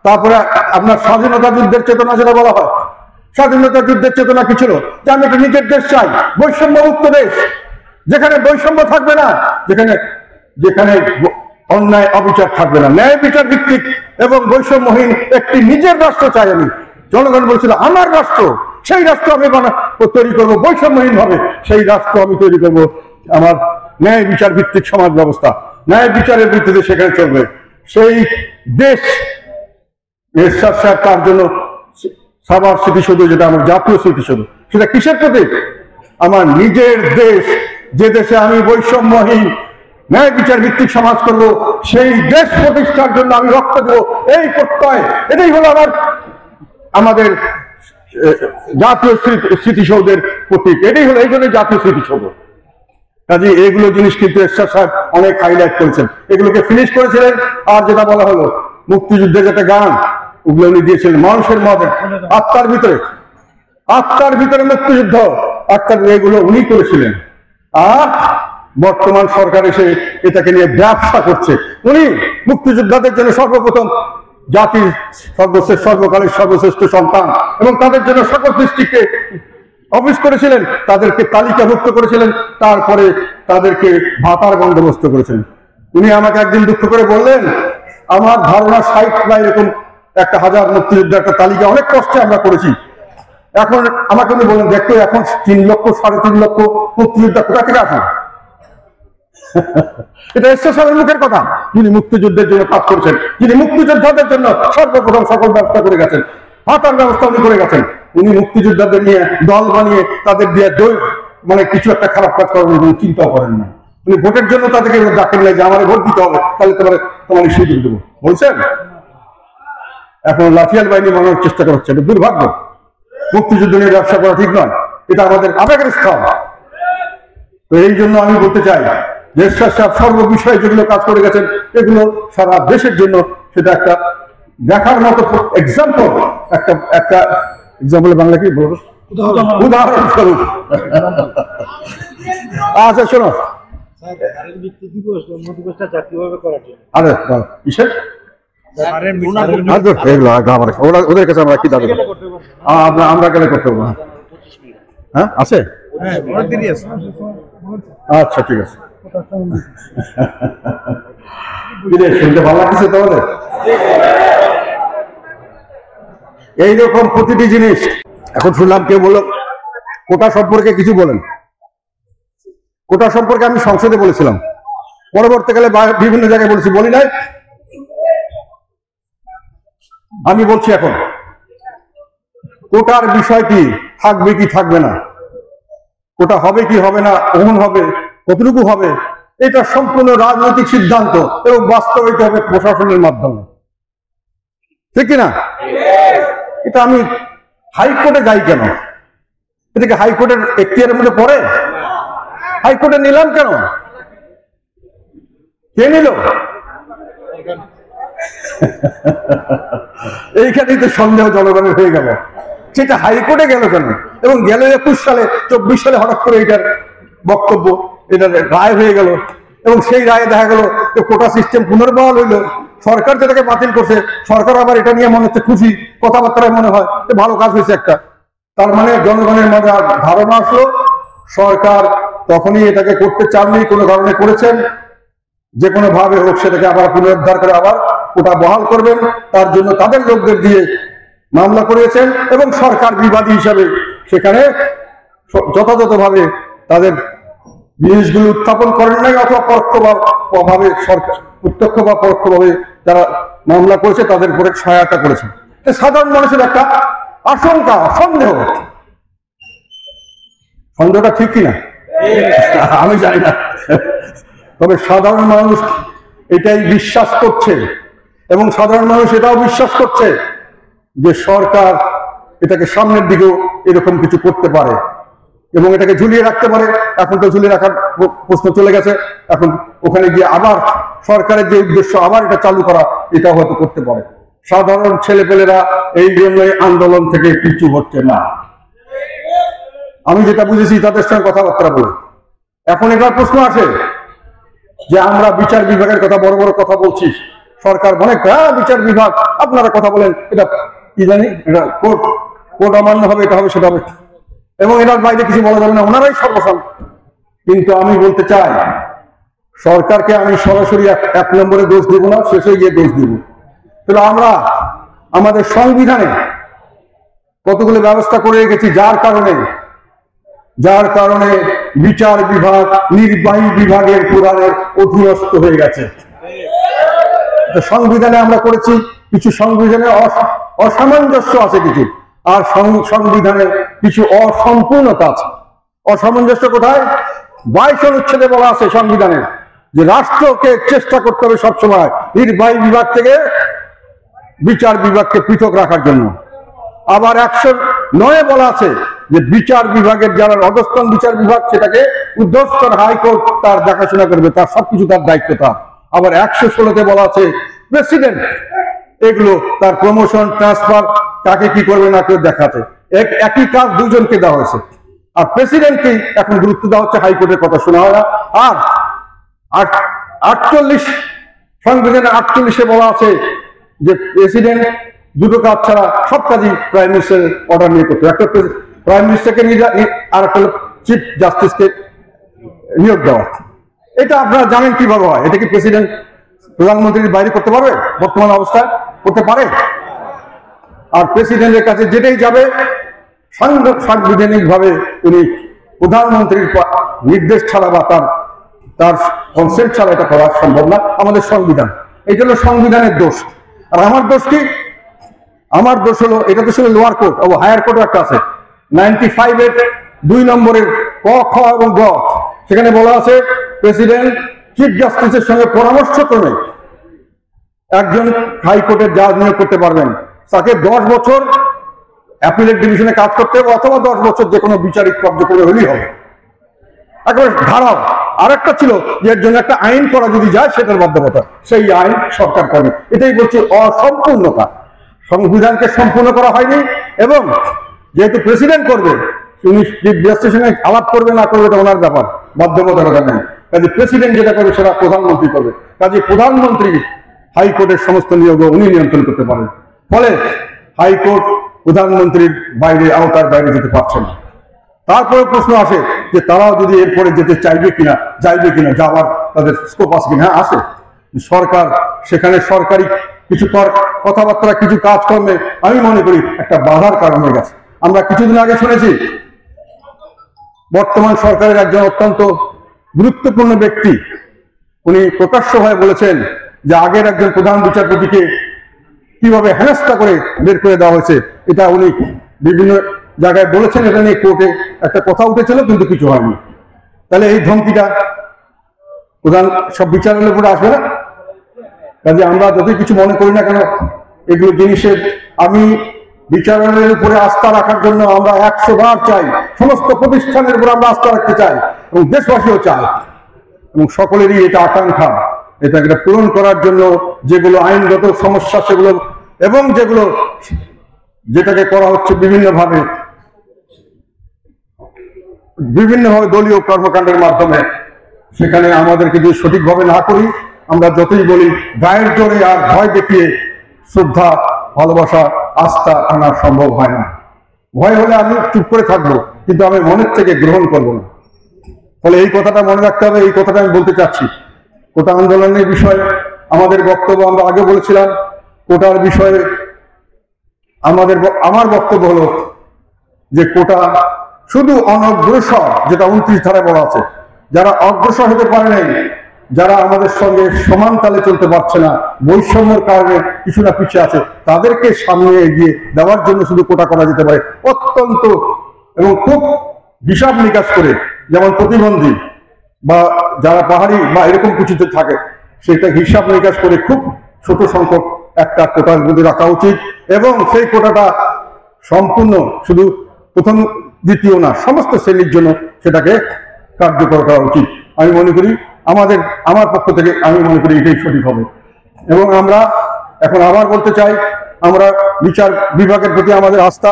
তারপরে আপনার স্বাধীনতা যুদ্ধের চেতনা যেটা বলা হয়, স্বাধীনতা যুদ্ধের চেতনা কি ছিল? যে আমি একটা নিজের দেশ চাই, বৈষম্য মুক্ত দেশ, যেখানে বৈষম্য থাকবে না, যেখানে যেখানে অন্যায় অবিচার থাকবে না, ন্যায় বিচার ভিত্তিক এবং বৈষম্যহীন একটি নিজের রাষ্ট্র চাই আমি। জনগণ বলছিল আমার রাষ্ট্র, সেই রাষ্ট্র আমি তৈরি করবো বৈষম্যহীন ভাবে, সেই রাষ্ট্র আমি তৈরি করবো, আমার ন্যায় বিচার ভিত্তিক সমাজ ব্যবস্থা, ন্যায় বিচারের ভিত্তিতে সেখানে চলবে সেই দেশ। এরশাদ সাহেব তার জন্য সাভার স্মৃতিসৌধ, যেটা আমার জাতীয় স্মৃতিসৌধ, সেটা কিসের প্রতীক? আমার নিজের দেশ, যে দেশে আমি বৈষম্যহীন ন্যায় বিচার ভিত্তিক সমাজ করব, সেই দেশ প্রতিষ্ঠার জন্য আমি রক্ত দেব, এই প্রত্যয়, এটাই হলো আমাদের জাতীয় স্মৃতিসৌধের প্রতীক, এটাই হলো এই জন্য জাতীয় স্মৃতিসৌধ। কাজে এগুলো জিনিস কিন্তু এরশাদ সাহেব অনেক হাইলাইট করেছেন, এগুলোকে ফিনিশ করেছিলেন। আর যেটা বলা হলো মুক্তিযুদ্ধের যেটা গান, ওগুলো উনি দিয়েছিলেন মানুষের মধ্যে, আত্মার ভিতরে মুক্তিযুদ্ধ, আত্মার এগুলো উনি করেছিলেন। আর বর্তমান সরকার এসে এটাকে নিয়ে ব্যবসা করছে। উনি মুক্তিযোদ্ধাদের জন্য সর্বপ্রথম জাতির সর্বকালের সর্বশ্রেষ্ঠ সন্তান এবং তাদের জন্য সকল ডিস্ট্রিক্টে অফিস করেছিলেন, তাদেরকে তালিকাভুক্ত করেছিলেন, তারপরে তাদেরকে ভাতার বন্দোবস্ত করেছেন। উনি আমাকে একদিন দুঃখ করে বললেন, আমার ধারণা 60 বা এরকম 1000 মুক্তিযোদ্ধা একটা তালিকা অনেক কষ্টে আমরা করেছি। এখন আমাকে উনি বললেন, দেখো এখন 3 লক্ষ 3.5 লক্ষ মুক্তিযোদ্ধা কোথা থেকে আসেন? এটা এরশাদ সাহেবের মুখের কথা, যিনি মুক্তিযুদ্ধের জন্য কাজ করেছেন, যিনি মুক্তিযোদ্ধাদের জন্য সর্বপ্রথম সকল ব্যবস্থা করে গেছেন, ভাতার ব্যবস্থা উনি করে গেছেন। উনি মুক্তিযোদ্ধাদের নিয়ে দল বানিয়ে তাদের দিয়ে মানে কিছু একটা খারাপ কাজ করার উনি চিন্তাও করেন না। উনি ভোটের জন্য তাদেরকে ডাকেন নাই যে আমার ভোট দিতে হবে, তাহলে তোমার সুযোগ দেবো বলছেন। এখন লাঠিয়াল বাহিনী বানানোর চেষ্টা করছে, এটা দুর্ভাগ্য। মুক্তিযুদ্ধ নিয়ে ব্যবসা করা ঠিক নয়, এটা আমাদের আবেগের স্থল। তো এই জন্য আমি বলতে চাই, এরশাদ সাহেব সর্ববিষয়ে যেগুলো কাজ করে গেছেন, এগুলো সারা দেশের জন্য সেটা একটা দেখার মতো এক্সাম্পল, একটা এক্সাম্পল বাংলা কি বলবো, উদাহরণস্বরূপ। আচ্ছা শোনো, আরে কিসের ওদের কাছে আমরা কি দাবি, আমরা গেলে করতে পারবো? হ্যাঁ আছে, আচ্ছা ঠিক আছে। শুনতে ভালো লাগছে তোমাদের? এইরকম প্রতিটি জিনিস। এখন শুনলাম কেউ বলল কোটা সম্পর্কে কিছু বলেন। কোটা সম্পর্কে আমি সংসদে বলেছিলাম, পরবর্তীকালে বিভিন্ন জায়গায় বলেছি, বলি নাই? আমি বলছি এখন কোটার বিষয়টি থাকবে কি থাকবে না, কোটা হবে কি হবে না, কখন হবে, কতটুকু হবে, এটা সম্পূর্ণ রাজনৈতিক সিদ্ধান্ত এবং বাস্তবায়িত হবে প্রশাসনের মাধ্যমে, ঠিক কিনা? এটা আমি হাইকোর্টে যাই কেন? এটাকে হাইকোর্টের এখতিয়ারের মধ্যে পড়ে? হাইকোর্টে নিলাম কেন? কে নিল? এইখানেই তো সন্দেহ জনগণের হয়ে গেল, সেটা হাইকোর্টে গেল কেন? এবং গেল 21 সালে, 24 সালে হঠাৎ করে এটার বক্তব্য, এটার রায় হয়ে গেল, এবং সেই রায়ে দেখা গেল যে কোটা সিস্টেম পুনর্বহাল হইল। সরকার যেটাকে বাতিল করছে, সরকার আবার এটা নিয়ে মনে হচ্ছে খুশি, কথাবার্তায় মনে হয় ভালো কাজ হয়েছে একটা। তার মানে জনগণের মধ্যে ধারণা আসলো সরকার তখনই এটাকে করতে চাননি, কোনো কারণে করেছেন, যে কোনো ভাবে হোক সেটাকে আবার পুনরুদ্ধার করে আবার কোটা বহাল করবেন, তার জন্য তাদের লোকদের দিয়ে মামলা করিয়েছেন এবং সরকার বিবাদী হিসাবে সেখানে যথাযথভাবে তাদের জিনিসগুলো উত্থাপন করেন নাই, অথবা পরোক্ষভাবে সরকার প্রত্যক্ষ বা পরোক্ষভাবে যারা মামলা করেছে তাদের উপরে সহায়তা করেছে। সাধারণ মানুষের একটা আশঙ্কা, সন্দেহটা ঠিক কিনা আমি জানি না, তবে সাধারণ মানুষ এটাই বিশ্বাস করছে এবং সাধারণ মানুষ এটাও বিশ্বাস করছে যে সরকার এটাকে সামনের দিকেও এরকম কিছু করতে পারে এবং এটাকে ঝুলিয়ে রাখতে পারে। এখন তো ঝুলিয়ে রাখার প্রশ্ন চলে গেছে, এখন ওখানে গিয়ে আবার সরকারের যে উদ্দেশ্য আবার এটা চালু করা, এটা হয়তো করতে পারে। সাধারণ ছেলেপেলেরা এই জন্যই আন্দোলন থেকে পিছু হচ্ছে না, আমি যেটা বুঝেছি তাদের সঙ্গে কথাবার্তা বলে। এখন এবার প্রশ্ন আসে যে আমরা বিচার বিভাগের কথা বড় বড় কথা বলছি, সরকার মনে বিচার বিভাগ আপনারা কথা বলেন, এটা কি জানি এটা কোর্ট অমান্য হবে, এটা হবে সেটা হবে, এবং এটার বাইরে কিছু বলা যাবে না, ওনারাই সর্বসান। কিন্তু আমি বলতে চাই সরকারকে আমি সরাসরি এক নম্বরে দোষ দেব না, শেষে গিয়ে দোষ দেব। তাহলে আমরা আমাদের সংবিধানে কতগুলো ব্যবস্থা করে রেখেছি যার কারণে বিচার বিভাগ নির্বাহী বিভাগের পুরাণের অধীনস্থ হয়ে গেছে। সংবিধানে আমরা করেছি কিছু, সংবিধানে অসামঞ্জস্য আছে কিছু, আর সংবিধানে কিছু অসম্পূর্ণতা আছে। অসামঞ্জস্য কোথায়? 22 অনুচ্ছেদে বলা আছে সংবিধানে যে রাষ্ট্রকে চেষ্টা করতে হবে সবসময় নির্বাহী বিভাগ থেকে বিচার বিভাগকে পৃথক রাখার জন্য। আবার 109 বলা আছে যে বিচার বিভাগের যারা অধস্তন বিচার বিভাগ সেটাকে ঊর্ধ্বস্তন হাইকোর্ট তার দেখাশোনা করবে, তার সবকিছু তার দায়িত্ব তার। আবার 116-তে বলা আছে প্রেসিডেন্ট এগুলো তার প্রমোশন ট্রান্সফার কাকে কি করবে না কেউ দেখাতে, একই কাজ দুজনকে দেওয়া হয়েছে। আর প্রেসিডেন্টকে এখন গুরুত্ব দেওয়া হচ্ছে, হাইকোর্টের কথা শোনা হয় না। আর 48 সংবিধানের 48-এ বলা আছে যে প্রেসিডেন্ট দুটো কাজ ছাড়া সব কাজই প্রাইম মিনিস্টারের অর্ডার নিয়ে করতে, একটা প্রাইম মিনিস্টারকে আর একটা চিফ জাস্টিসকে নিয়োগ দেওয়া। এটা আপনারা জানেন কিভাবে হয়? এটা কি প্রেসিডেন্ট প্রধানমন্ত্রীর বাইরে করতে পারবে? বর্তমান অবস্থায় করতে পারে? আর প্রেসিডেন্টের কাছে যেটাই যাবে সাংবিধানিক ভাবে উনি প্রধানমন্ত্রীর নির্দেশ ছাড়া বা তার কনসেন্ট ছাড়া এটা করা সম্ভব না। আমাদের সংবিধান, এটা হলো সংবিধানের দোষ। আর আমার দোষ কি? আমার দোষ হলো, এটা তো ছিল লোয়ার কোর্ট, হায়ার কোর্টও একটা আছে 95-এর 2 নম্বরের ক, খ এবং গ, সেখানে বলা আছে প্রেসিডেন্ট চিফ জাস্টিসের সঙ্গে পরামর্শ ক্রমে একজন হাইকোর্টের জাজ নিয়োগ করতে পারবেন। তাকে 10 বছর অ্যাপিলেট ডিভিশনে কাজ করতে হবে, অথবা 10 বছর যে কোনো বিচারিক কার্যক্রমে হলেই হবে। একেবারে ধারাও। আরেকটা ছিল যে এর জন্য একটা আইন করা যদি যায় সেটার বাধ্যবাধকতা, সেই আইন সরকার করবে। এটাই বলছি অসম্পূর্ণতা, সংবিধানকে সম্পূর্ণ করা হয়নি। এবং যেহেতু প্রেসিডেন্ট করবে, উনি চিফ জাস্টিসের সঙ্গে আলাপ করবে না করবে এটা ওনার ব্যাপার, বাধ্যবাধকতা নেই। কাজে প্রেসিডেন্ট যেটা করবে সেটা প্রধানমন্ত্রী করবে। কাজে প্রধানমন্ত্রী হাইকোর্টের সমস্ত নিয়োগ উনি নিয়ন্ত্রণ করতে পারেন। ফলে হাইকোর্ট প্রধানমন্ত্রীর আওতার বাইরে যেতে পারছে না। তারপরে প্রশ্ন আসে যে তারাও যদি এরপরে যেতে চাইবে কিনা যাওয়ার তাদের স্কোপ আছে কিনা? হ্যাঁ আছে। সরকার সেখানে সরকারি কিছু কথাবার্তা কিছু কাজকর্মে আমি মনে করি একটা বাধার কারণ হয়ে গেছে। আমরা কিছুদিন আগে শুনেছি বর্তমান সরকারের একজন অত্যন্ত গুরুত্বপূর্ণ ব্যক্তি উনি প্রকাশ্যভাবে বলেছেন যে আগের একজন প্রধান বিচারপতিকে কিভাবে হেনস্থা করে বের করে দেওয়া হয়েছে, এটা উনি বিভিন্ন জায়গায় বলেছেন। এটা নিয়ে কোর্টে একটা কথা উঠেছিল কিন্তু কিছু হয়নি। তাহলে এই ধমকিটা প্রধান সব বিচারের উপরে আসবে না? কাজে আমরা যতই কিছু মনে করি না কেন এগুলো জিনিসের, আমি বিচারের উপরে আস্থা রাখার জন্য আমরা 100 বার চাই, সমস্ত প্রতিষ্ঠানের উপর আমরা আস্থা রাখতে চাই এবং দেশবাসীও চাই, এবং সকলেরই এটা আকাঙ্ক্ষা। এটা পূরণ করার জন্য যেগুলো আইনগত সমস্যা সেগুলো, এবং যেটাকে করা হচ্ছে বিভিন্নভাবে দলীয় কর্মকাণ্ডের মাধ্যমে, সেখানে আমাদেরকে যদি সঠিকভাবে না করি, আমরা যতই বলি গায়ের জোরে আর ভয় দেখিয়ে শ্রদ্ধা, ভালোবাসা, আস্থা আনা সম্ভব হয় না। ভয় হলে আমি চুপ করে থাকবো, কিন্তু আমি মনের থেকে গ্রহণ করবো না। ফলে এই কথাটা মনে রাখতে হবে। এই কথাটা আমি বলতে চাচ্ছি। কোটা আন্দোলনের বিষয়ে আমাদের বক্তব্য আমরা আগে বলেছিলাম কোটার বিষয়ে আমার বক্তব্য হলো যে কোটা শুধু অনগ্রসর, যেটা 29 ধারায় বলা আছে, যারা অগ্রসর হতে পারে নাই, যারা আমাদের সঙ্গে সমান তালে চলতে পারছে না, বৈষম্যের কারণে কিছু না পিছিয়ে আছে, তাদেরকে সামনে এগিয়ে দেওয়ার জন্য শুধু কোটা করা যেতে পারে অত্যন্ত এবং খুব হিসাব নিকাশ করে। যেমন প্রতিবন্ধী বা যারা পাহাড়ি বা এরকম কিছুতে থাকে, সেটা হিসাব নিকাশ করে খুব ছোট সংখ্যক একটা কোটার মধ্যে রাখা উচিত এবং সেই কোটাটা সম্পূর্ণ শুধু প্রথম দ্বিতীয় না, সমস্ত শ্রেণীর জন্য সেটাকে কার্যকর করা উচিত। আমি মনে করি আমার পক্ষ থেকে আমি মনে করি এটাই সঠিক হবে। এবং আমরা এখন আবার বলতে চাই, আমরা বিচার বিভাগের প্রতি আমাদের আস্থা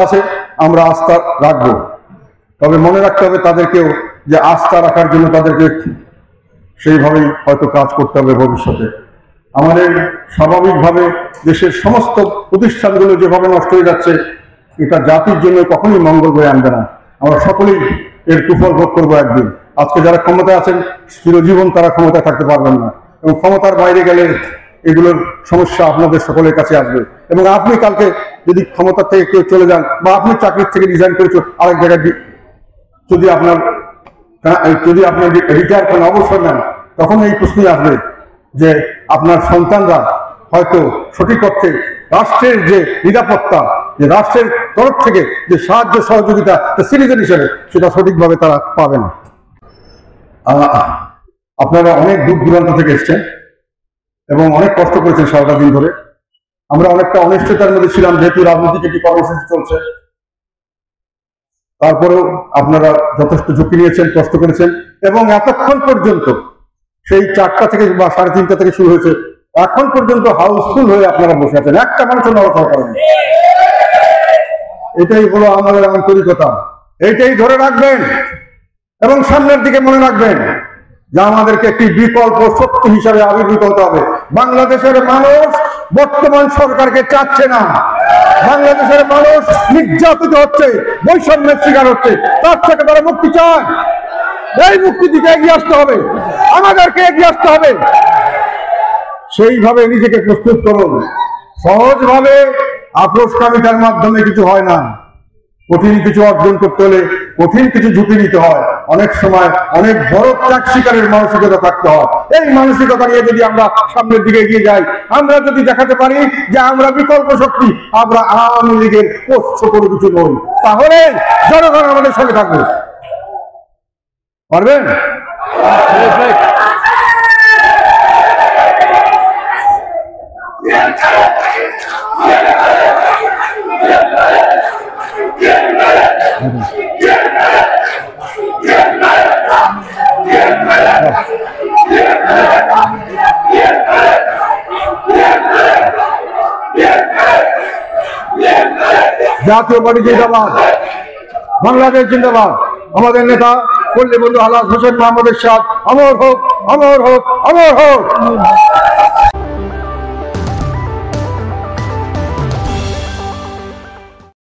আছে, আমরা আস্থা রাখবো। তবে মনে রাখতে হবে তাদেরকেও যে আস্থা রাখার জন্য তাদেরকে সেইভাবেই হয়তো কাজ করতে হবে ভবিষ্যতে। আমাদের স্বাভাবিকভাবে দেশের সমস্ত প্রতিষ্ঠানগুলো যেভাবে নষ্ট হয়ে যাচ্ছে, এটা জাতির জন্য কখনোই মঙ্গল বয়ে আনবে না। আমরা সকলেই এর কুফল ভোগ করবো একদিন। আজকে যারা ক্ষমতায় আছেন চিরজীবন তারা ক্ষমতায় থাকতে পারবেন না, এবং ক্ষমতার বাইরে গেলে এগুলোর সমস্যা আপনাদের সকলের কাছে আসবে। এবং আপনি কালকে যদি ক্ষমতা থেকে কেউ চলে যান বা আপনি চাকরির থেকে রিজাইন করে আরেক জায়গায় যদি আপনার রিটায়ার করেন, অবসর নেন, তখন এই প্রশ্নই আসবে যে আপনার সন্তানরা হয়তো সঠিক অর্থে রাষ্ট্রের যে নিরাপত্তা, যে রাষ্ট্রের তরফ থেকে যে সাহায্য সহযোগিতা সিটিজেন হিসেবে, সেটা সঠিকভাবে তারা পাবে না। আপনারা অনেক দূর দূরান্ত থেকে এসছেন এবং অনেক কষ্ট করেছেন সারাটা দিন ধরে। আমরা অনেকটা অনিশ্চয়তার মধ্যে ছিলাম, যেহেতু রাজনৈতিক একটি কর্মসূচি চলছে। তারপরেও আপনারা যথেষ্ট ঝুঁকি নিয়েছেন, কষ্ট করেছেন, এবং এতক্ষণ পর্যন্ত সেই 4টা থেকে বা 3:30 থেকে শুরু হয়েছে, এখন পর্যন্ত হাউসফুল হয়ে আপনারা বসে আছেন, একটা মানুষের নড়াচড়া করেন। এটাই হলো আমাদের আন্তরিকতা, এইটাই ধরে রাখবেন এবং সামনের দিকে মনে রাখবেন যে আমাদেরকে একটি বিকল্প শক্তি হিসাবে আবির্ভূত হতে হবে। বাংলাদেশের মানুষ বর্তমান সরকারকে চাচ্ছে না। বাংলাদেশের মানুষ নির্যাতিত হচ্ছে, বৈষম্যের শিকার হচ্ছে, তার থেকে তারা মুক্তি চায়। এই মুক্তির দিকে এগিয়ে আসতে হবে, আমাদেরকে এগিয়ে আসতে হবে। সেইভাবে নিজেকে প্রস্তুত করুন। সহজভাবে আপোষকামিতার মাধ্যমে কিছু হয় না। কঠিন কিছু অর্জন করতে হলে কঠিন কিছু ঝুঁকি নিতে হয়, অনেক সময় অনেক বড় ত্যাগ শিকারের মানসিকতা থাকতে হয়। এই মানসিকতা নিয়ে যদি আমরা সামনের দিকে এগিয়ে যাই, আমরা যদি দেখাতে পারি যে আমরা বিকল্প শক্তি, আমরা আওয়ামী লীগের পোষ্য কোনো কিছু নই, তাহলে জনগণ আমাদের সঙ্গে থাকবে। পারবেন? জাতীয় পার্টি জিন্দাবাদ, বাংলাদেশ জিন্দাবাদ। আমাদের নেতা পল্লী বন্ধু আলহাজ হোসেন মোহাম্মদ এরশাদ অমর হোক, অমর হোক, অমর হোক।